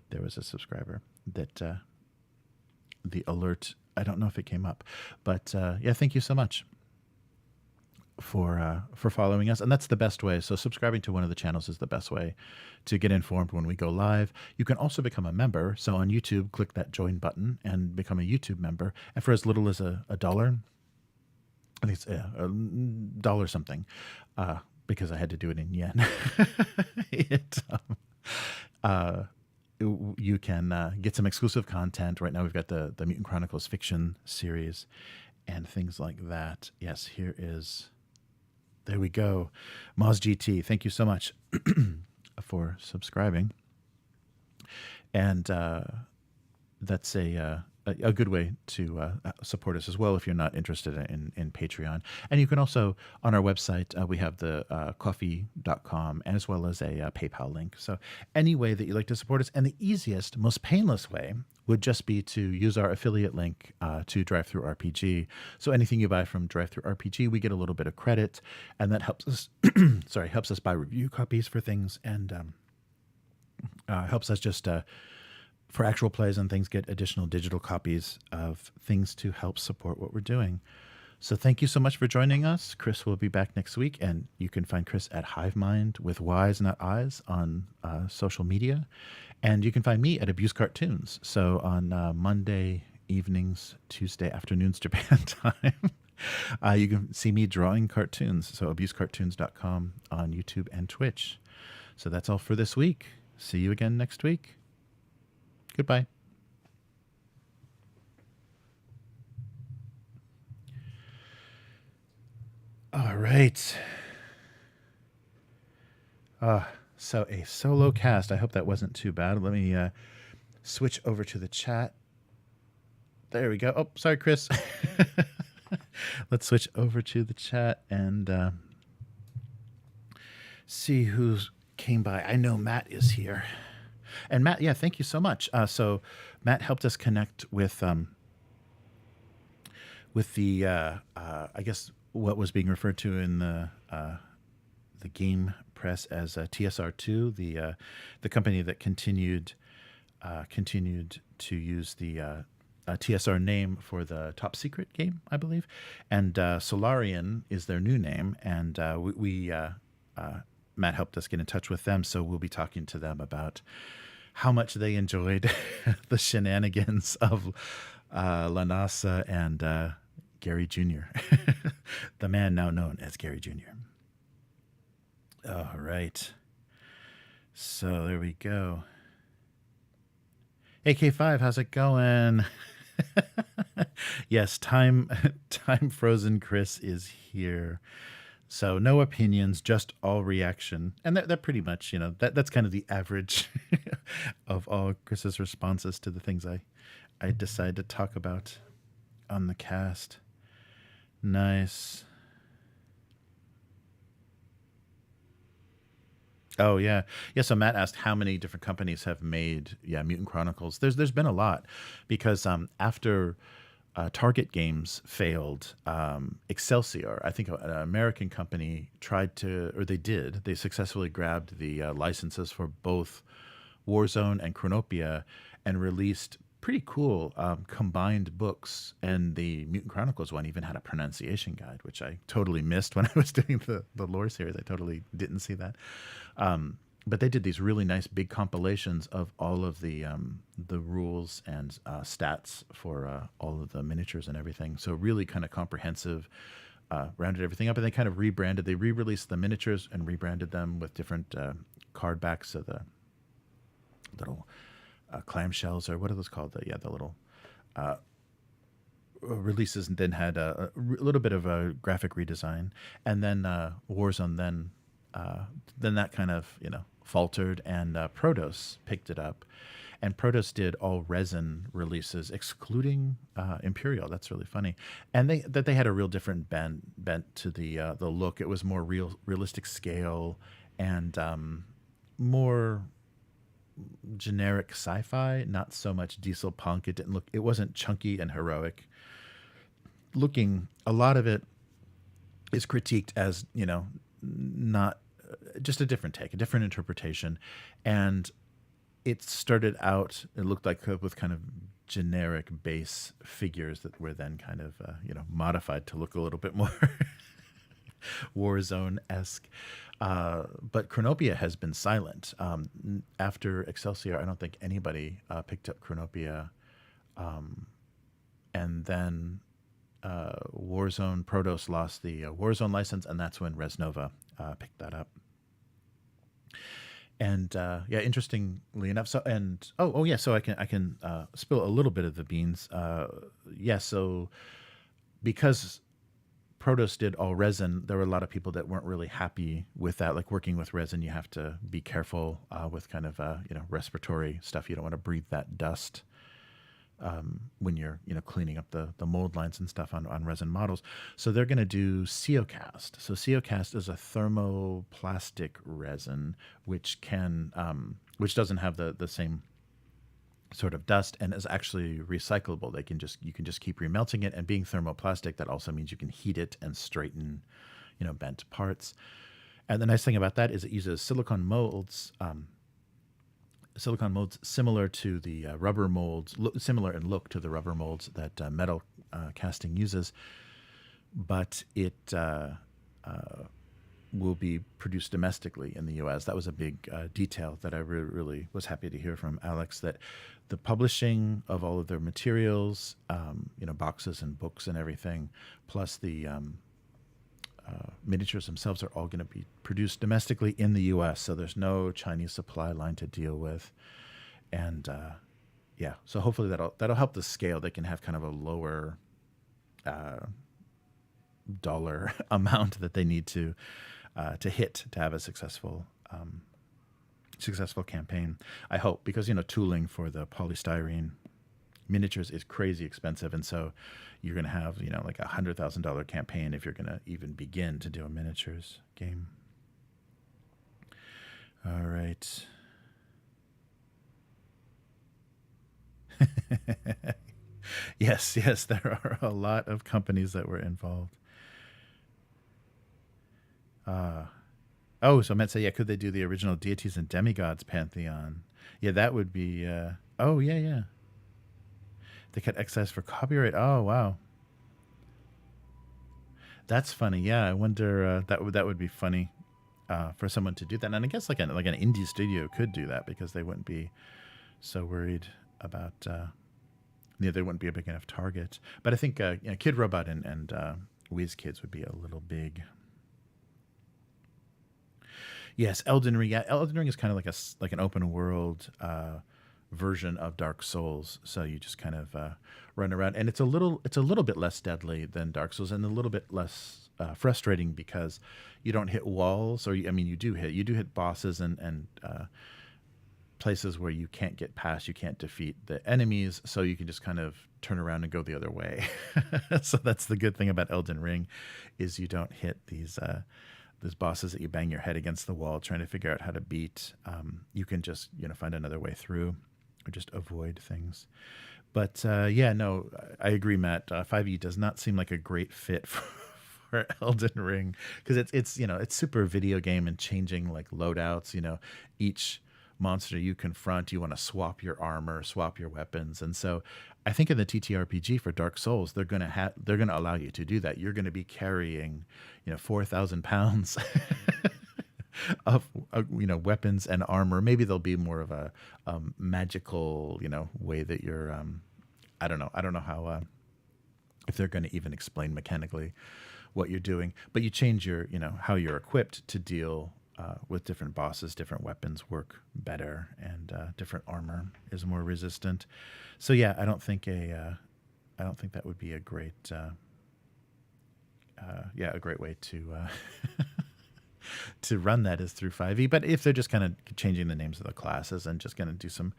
there was a subscriber that. The alert, I don't know if it came up, but thank you so much for following us, and that's the best way. So subscribing to one of the channels is the best way to get informed when we go live. You can also become a member. So on YouTube, click that join button and become a YouTube member, and for as little as a $1, I think it's a dollar something, because I had to do it in yen. You can get some exclusive content. Right now we've got the Mutant Chronicles fiction series and things like that. Yes, there we go. Moz GT, thank you so much for subscribing. And that's a good way to support us as well if you're not interested in Patreon. And you can also, on our website, we have the coffee.com as well as a PayPal link. So any way that you like to support us, and the easiest, most painless way would just be to use our affiliate link to Drive-Thru RPG. So anything you buy from Drive-Thru RPG, we get a little bit of credit, and that helps us helps us buy review copies for things, and Helps us just for actual plays and things get additional digital copies of things to help support what we're doing. So thank you so much for joining us. Chris will be back next week, and you can find Chris at Hivemind with Y's not I's on social media. And you can find me at Abuse Cartoons. So on Monday evenings, Tuesday afternoons Japan time, you can see me drawing cartoons. So abusecartoons.com on YouTube and Twitch. So that's all for this week. See you again next week. Goodbye. All right. So a solo cast. I hope that wasn't too bad. Let me switch over to the chat. There we go. Oh, sorry, Chris. Let's switch over to the chat and see who came by. I know Matt is here. And Matt, yeah, thank you so much. So Matt helped us connect with the I guess what was being referred to in the game press as TSR2, the company that continued to use the TSR name for the Top Secret game, I believe, and Solarian is their new name, and Matt helped us get in touch with them, so we'll be talking to them about how much they enjoyed the shenanigans of Lanasa and Gary Jr., the man now known as Gary Jr. All right. So there we go. AK5, how's it going? Yes, time frozen Chris is here. So no opinions, just all reaction. And that pretty much, that's kind of the average of all Chris's responses to the things I decide to talk about on the cast. Nice. Oh yeah. Yeah, so Matt asked how many different companies have made Mutant Chronicles. There's been a lot because after Target Games failed, Excelsior, I think an American company they successfully grabbed the licenses for both Warzone and Chronopia and released pretty cool combined books. And the Mutant Chronicles one even had a pronunciation guide, which I totally missed when I was doing the lore series. I totally didn't see that. But they did these really nice big compilations of all of the rules and stats for all of the miniatures and everything. So really kind of comprehensive, rounded everything up. And they kind of rebranded. They re-released the miniatures and rebranded them with different card backs of the little clamshells, or what are those called? The little releases, and then had a little bit of a graphic redesign. And then Warzone then that kind of faltered, and Protos picked it up, and Protos did all resin releases excluding Imperial. That's really funny. And they had a real different bent to the look. It was more realistic scale and more generic sci-fi, not so much diesel punk. It wasn't chunky and heroic looking. A lot of it is critiqued as not just a different take, a different interpretation. And it started out, it looked like with kind of generic base figures that were then kind of modified to look a little bit more Warzone-esque. But Chronopia has been silent. After Excelsior, I don't think anybody picked up Chronopia. And then Warzone, Protos lost the Warzone license, and that's when Resnova picked that up. And interestingly enough, so I can spill a little bit of the beans. So because Protos did all resin, there were a lot of people that weren't really happy with that. Like, working with resin, you have to be careful with kind of respiratory stuff. You don't want to breathe that dust when you're cleaning up the mold lines and stuff on resin models. So they're going to do CeoCast. So CeoCast is a thermoplastic resin which doesn't have the same sort of dust and is actually recyclable. You can just keep remelting it, and being thermoplastic, that also means you can heat it and straighten bent parts. And the nice thing about that is it uses silicone molds silicone molds similar to the rubber molds, similar in look to the rubber molds that metal casting uses, but it will be produced domestically in the U.S. That was a big detail that I really was happy to hear from Alex, that the publishing of all of their materials, boxes and books and everything, plus the miniatures themselves are all going to be produced domestically in the U.S. So there's no Chinese supply line to deal with, and so hopefully that'll help the scale. They can have kind of a lower dollar amount that they need to hit to have a successful campaign. I hope, because tooling for the polystyrene miniatures is crazy expensive, and so you're going to have like $100,000 campaign if you're going to even begin to do a miniatures game. All right. Yes, there are a lot of companies that were involved. So Matt said, yeah, could they do the original deities and demigods pantheon? Yeah, that would be. Yeah. They cut excise for copyright. Oh, wow. That's funny. Yeah, I wonder. That would be funny for someone to do that. And I guess like an indie studio could do that, because they wouldn't be so worried about. They wouldn't be a big enough target. But I think Kid Robot and WizKids would be a little big. Yes, Elden Ring. Yeah, Elden Ring is kind of like an open world version of Dark Souls. So you just kind of run around, and it's a little bit less deadly than Dark Souls, and a little bit less frustrating, because you don't hit walls, or you do hit bosses and places where you can't get past, you can't defeat the enemies, so you can just kind of turn around and go the other way. So that's the good thing about Elden Ring, is you don't hit these bosses that you bang your head against the wall trying to figure out how to beat. You can just find another way through, or just avoid things. But I agree, Matt. 5e does not seem like a great fit for Elden Ring, because it's super video game and changing like loadouts. Each monster you confront, you want to swap your armor, swap your weapons, and so I think in the TTRPG for Dark Souls, they're gonna allow you to do that. You're gonna be carrying 4,000 pounds of weapons and armor. Maybe there'll be more of a magical way that you're I don't know how if they're going to even explain mechanically what you're doing, but you change your how you're equipped to deal with different bosses. Different weapons work better, and different armor is more resistant. So yeah, I don't think that would be a great a great way to to run that is through 5e. But if they're just kind of changing the names of the classes and just going to do some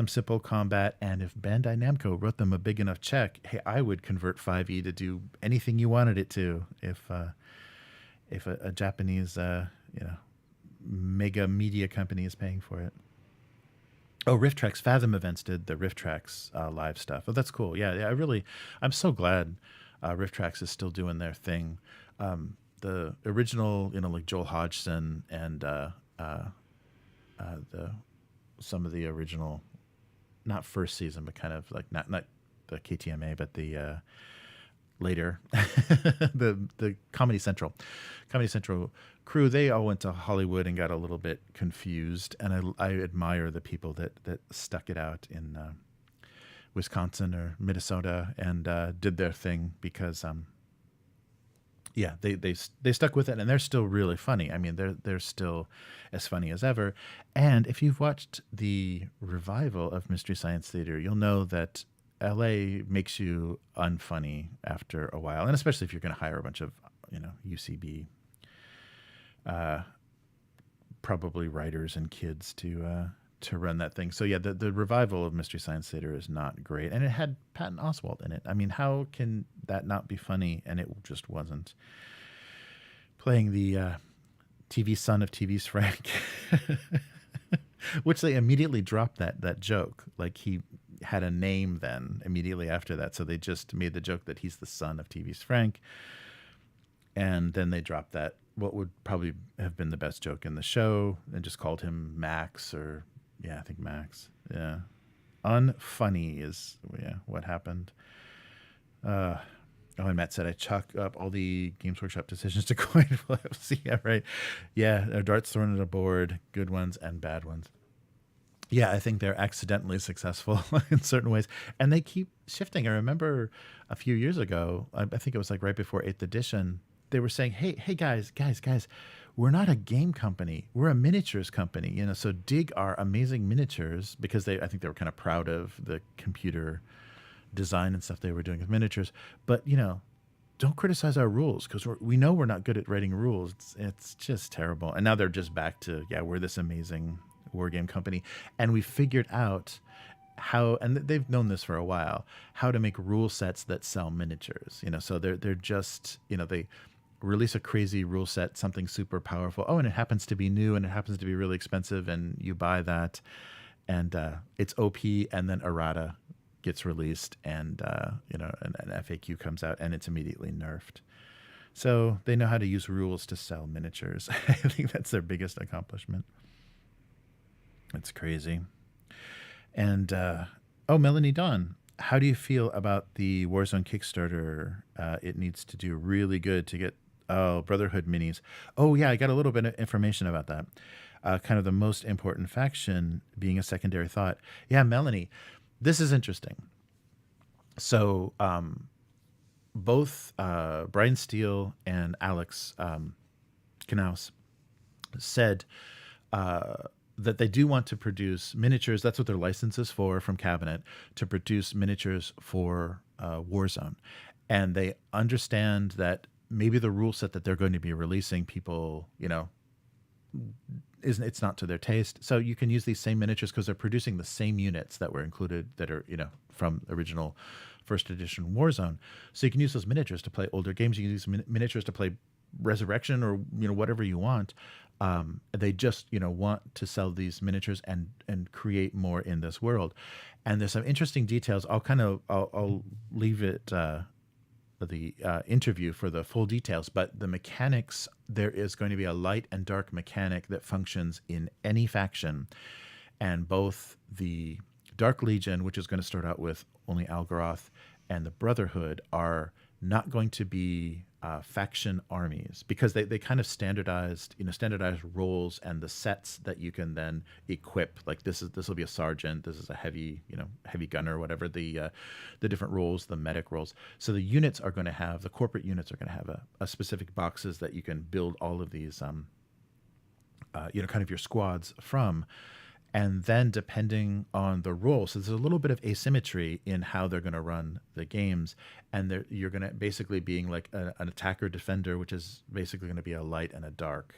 simple combat, and if Bandai Namco wrote them a big enough check, hey, I would convert 5e to do anything you wanted it to. If a Japanese mega media company is paying for it. Oh, RiftTrax Fathom Events did the RiftTrax live stuff. Oh, that's cool. Yeah, I'm so glad RiftTrax is still doing their thing. The original, like Joel Hodgson and some of the original, not first season, but kind of like not the KTMA, but the later the Comedy Central crew, they all went to Hollywood and got a little bit confused, and I admire the people that stuck it out in Wisconsin or Minnesota and did their thing, because they stuck with it, and they're still really funny. I mean, they're still as funny as ever. And if you've watched the revival of Mystery Science Theater, you'll know that LA makes you unfunny after a while, and especially if you're going to hire a bunch of UCB probably writers and kids to run that thing. So yeah, the revival of Mystery Science Theater is not great, and it had Patton Oswalt in it. I mean, how can that not be funny? And it just wasn't. Playing the TV son of TV's Frank, which they immediately dropped that joke. Like, he had a name then immediately after that, so they just made the joke that he's the son of TV's Frank, and then they dropped that, what would probably have been the best joke in the show, and just called him Max or Yeah, I think max. Yeah. Unfunny is what happened. Uh, oh, and Matt said I chalk up all the Games Workshop decisions to coin flips. Yeah, right. Yeah, darts thrown at a board, good ones and bad ones. Yeah, I think they're accidentally successful in certain ways, and they keep shifting. I remember a few years ago, I think it was like right before 8th edition, they were saying, "Hey, guys, we're not a game company. We're a miniatures company. You know, so dig our amazing miniatures because I think they were kind of proud of the computer design and stuff they were doing with miniatures. But don't criticize our rules because we know we're not good at writing rules. It's just terrible. And now they're just back to we're this amazing war game company, and we figured out how, and they've known this for a while, how to make rule sets that sell miniatures. So they're just they release a crazy rule set, something super powerful. Oh, and it happens to be new, and it happens to be really expensive, and you buy that, and it's OP, and then errata gets released, and an FAQ comes out, and it's immediately nerfed. So they know how to use rules to sell miniatures. I think that's their biggest accomplishment. It's crazy. And Melanie Dawn, how do you feel about the Warzone Kickstarter? It needs to do really good to get Brotherhood minis. Oh yeah, I got a little bit of information about that. Kind of the most important faction being a secondary thought. Yeah, Melanie, this is interesting. So both Brian Steele and Alex Knaus said that they do want to produce miniatures. That's what their license is for from Cabinet, to produce miniatures for Warzone. And they understand that maybe the rule set that they're going to be releasing, people, it's not to their taste. So you can use these same miniatures because they're producing the same units that were included that are, from original first edition Warzone. So you can use those miniatures to play older games. You can use miniatures to play Resurrection or, whatever you want. They just, want to sell these miniatures and create more in this world. And there's some interesting details. I'll leave it, the interview for the full details, but the mechanics, there is going to be a light and dark mechanic that functions in any faction. And both the Dark Legion, which is going to start out with only Algaroth, and the Brotherhood are not going to be faction armies, because they kind of standardized roles and the sets that you can then equip. Like this will be a sergeant, this is a heavy gunner, whatever the different roles, the medic roles. So the units are going to have, the corporate units are going to have a specific boxes that you can build all of these kind of your squads from. And then depending on the role, so there's a little bit of asymmetry in how they're going to run the games. And you're going to basically being like an attacker defender, which is basically going to be a light and a dark.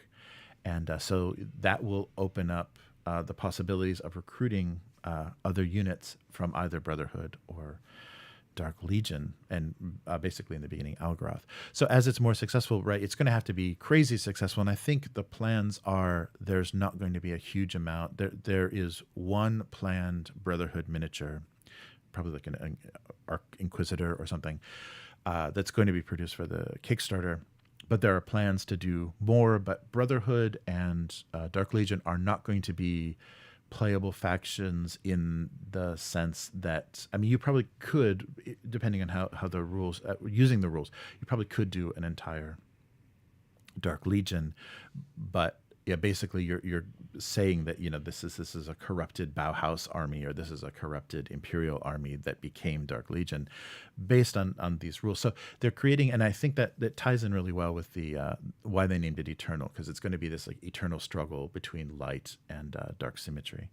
And so that will open up the possibilities of recruiting other units from either Brotherhood or Dark Legion, and basically in the beginning Algaroth. So as it's more successful, right, it's going to have to be crazy successful. And I think the plans are there's not going to be a huge amount. There is one planned Brotherhood miniature, probably like an Arc Inquisitor or something, that's going to be produced for the Kickstarter. But there are plans to do more. But Brotherhood and Dark Legion are not going to be playable factions in the sense that, I mean, you probably could, depending on how the rules, using the rules, you probably could do an entire Dark Legion, but yeah, basically you're saying that this is a corrupted Bauhaus army, or this is a corrupted Imperial army that became Dark Legion, based on these rules. So they're creating, and I think that ties in really well with the why they named it Eternal, because it's going to be this like eternal struggle between light and dark symmetry.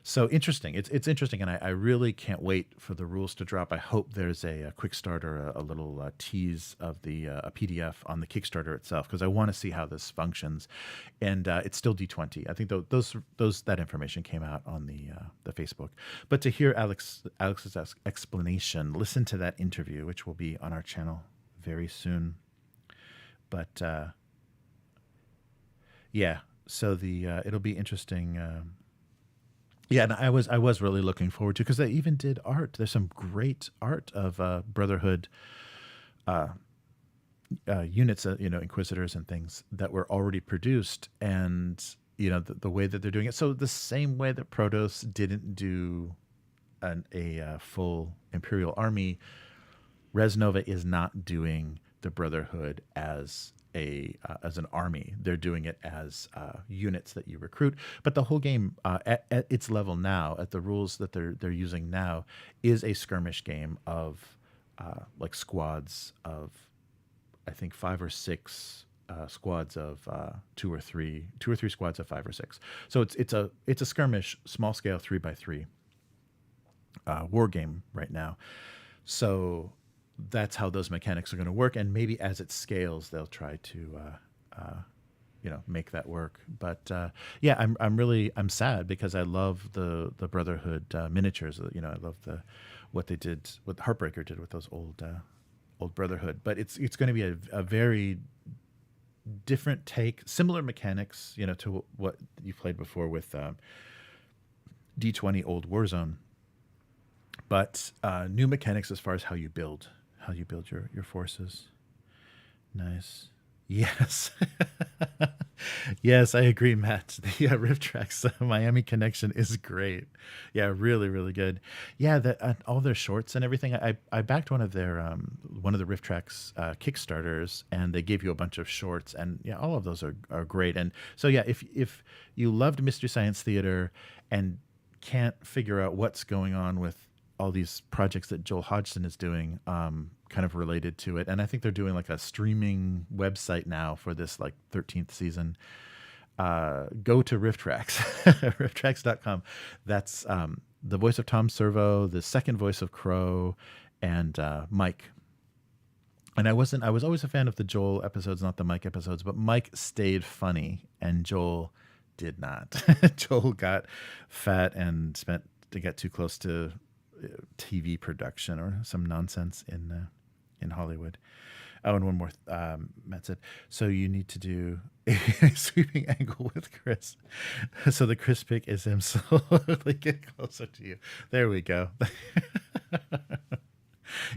So interesting. It's interesting, and I really can't wait for the rules to drop. I hope there's a quick start or a little tease of a PDF on the Kickstarter itself, because I want to see how this functions. And it's still D20. I think that information came out on the Facebook. But to hear Alex's explanation, listen to that interview, which will be on our channel very soon. But yeah, so it'll be interesting. Yeah, and I was really looking forward to, because they even did art. There's some great art of Brotherhood units, Inquisitors and things that were already produced, and the way that they're doing it. So the same way that Protoss didn't do a full Imperial army, Res Nova is not doing the Brotherhood as an army. They're doing it as units that you recruit. But the whole game, at its level now, at the rules that they're using now, is a skirmish game of like squads of, I think, 5 or 6 squads of 2 or 3 squads of 5 or 6. So it's a skirmish, small scale 3x3 war game right now. So that's how those mechanics are going to work, and maybe as it scales, they'll try to, make that work. But yeah, I'm sad because I love the Brotherhood miniatures. I love what Heartbreaker did with those old Brotherhood. But it's going to be a very different take, similar mechanics, to what you played before with D20 old Warzone, but new mechanics as far as how you build your forces. Nice. Yes. Yes, I agree, Matt. The Rift Miami connection is great. Yeah, really, really good. Yeah, all their shorts and everything. I backed one of the Rift Tracks Kickstarters, and they gave you a bunch of shorts, and yeah, all of those are great. And so yeah, if you loved Mystery Science Theater and can't figure out what's going on with all these projects that Joel Hodgson is doing, kind of related to it. And I think they're doing like a streaming website now for this like 13th season. Go to Rifttrax, rifttrax.com. That's the voice of Tom Servo, the second voice of Crow, and Mike. And I was always a fan of the Joel episodes, not the Mike episodes, but Mike stayed funny and Joel did not. Joel got fat and spent to get too close to TV production or some nonsense in Hollywood. Oh, and one more, Matt said, so you need to do a sweeping angle with Chris. So the Chris pick is him slowly get closer to you. There we go.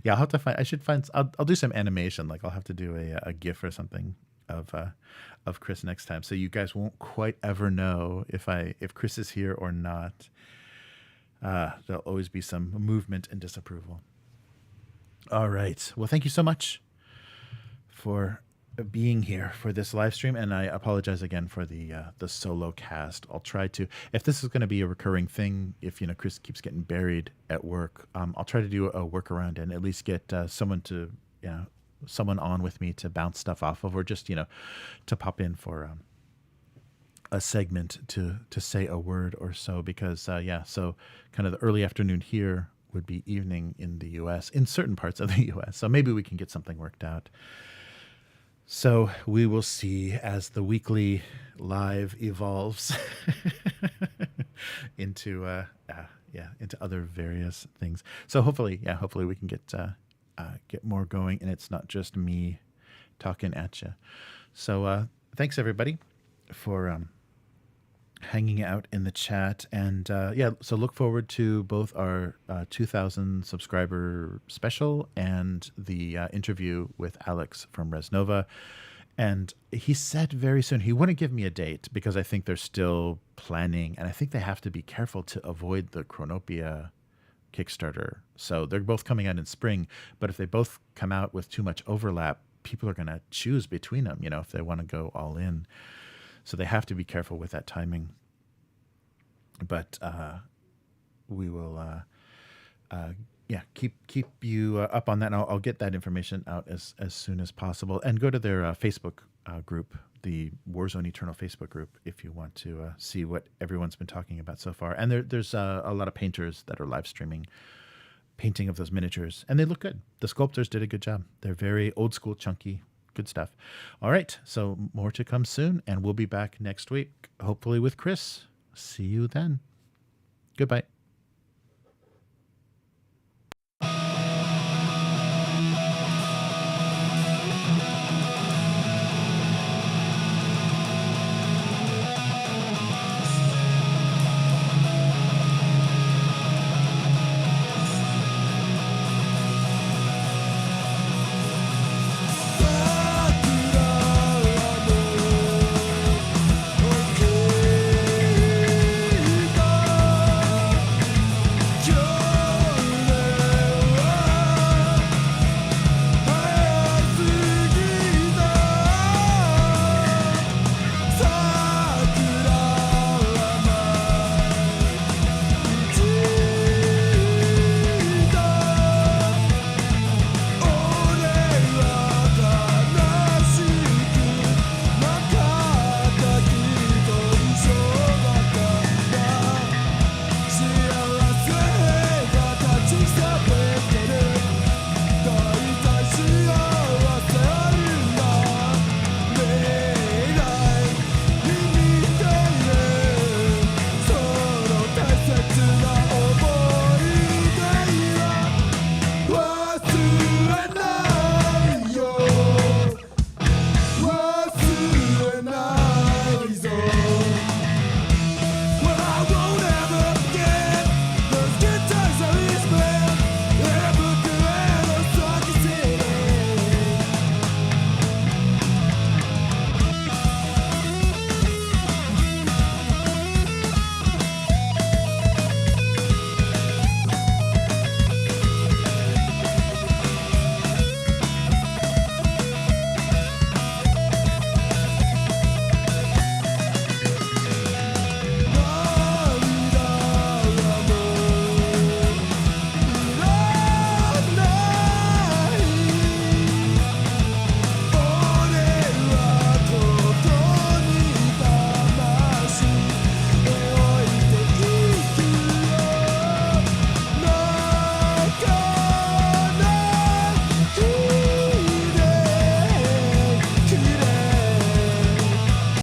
Yeah, I'll have to I'll do some animation. Like I'll have to do a GIF or something of Chris next time. So you guys won't quite ever know if Chris is here or not. There'll always be some movement and disapproval. All right. Well, thank you so much for being here for this live stream, and I apologize again for the solo cast. I'll try to, if this is going to be a recurring thing, if Chris keeps getting buried at work, I'll try to do a workaround and at least get someone on with me to bounce stuff off of, or just to pop in for a segment to say a word or so, because so kind of the early afternoon here would be evening in the US, in certain parts of the US. So maybe we can get something worked out. So we will see as the weekly live evolves into other various things. So hopefully we can get more going, and it's not just me talking at you. So thanks everybody for hanging out in the chat, and so look forward to both our 2,000 subscriber special and the interview with Alex from Res Nova. And he said very soon, he wouldn't give me a date because I think they're still planning, and I think they have to be careful to avoid the Chronopia Kickstarter. So they're both coming out in spring, but if they both come out with too much overlap, people are going to choose between them, if they want to go all in. So they have to be careful with that timing. But we will, keep you up on that. And I'll get that information out as soon as possible. And go to their Facebook group, the Warzone Eternal Facebook group, if you want to see what everyone's been talking about so far. And there's a lot of painters that are live streaming painting of those miniatures, and they look good. The sculptors did a good job. They're very old school, chunky. Good stuff. All right. So more to come soon, and we'll be back next week, hopefully with Chris. See you then. Goodbye.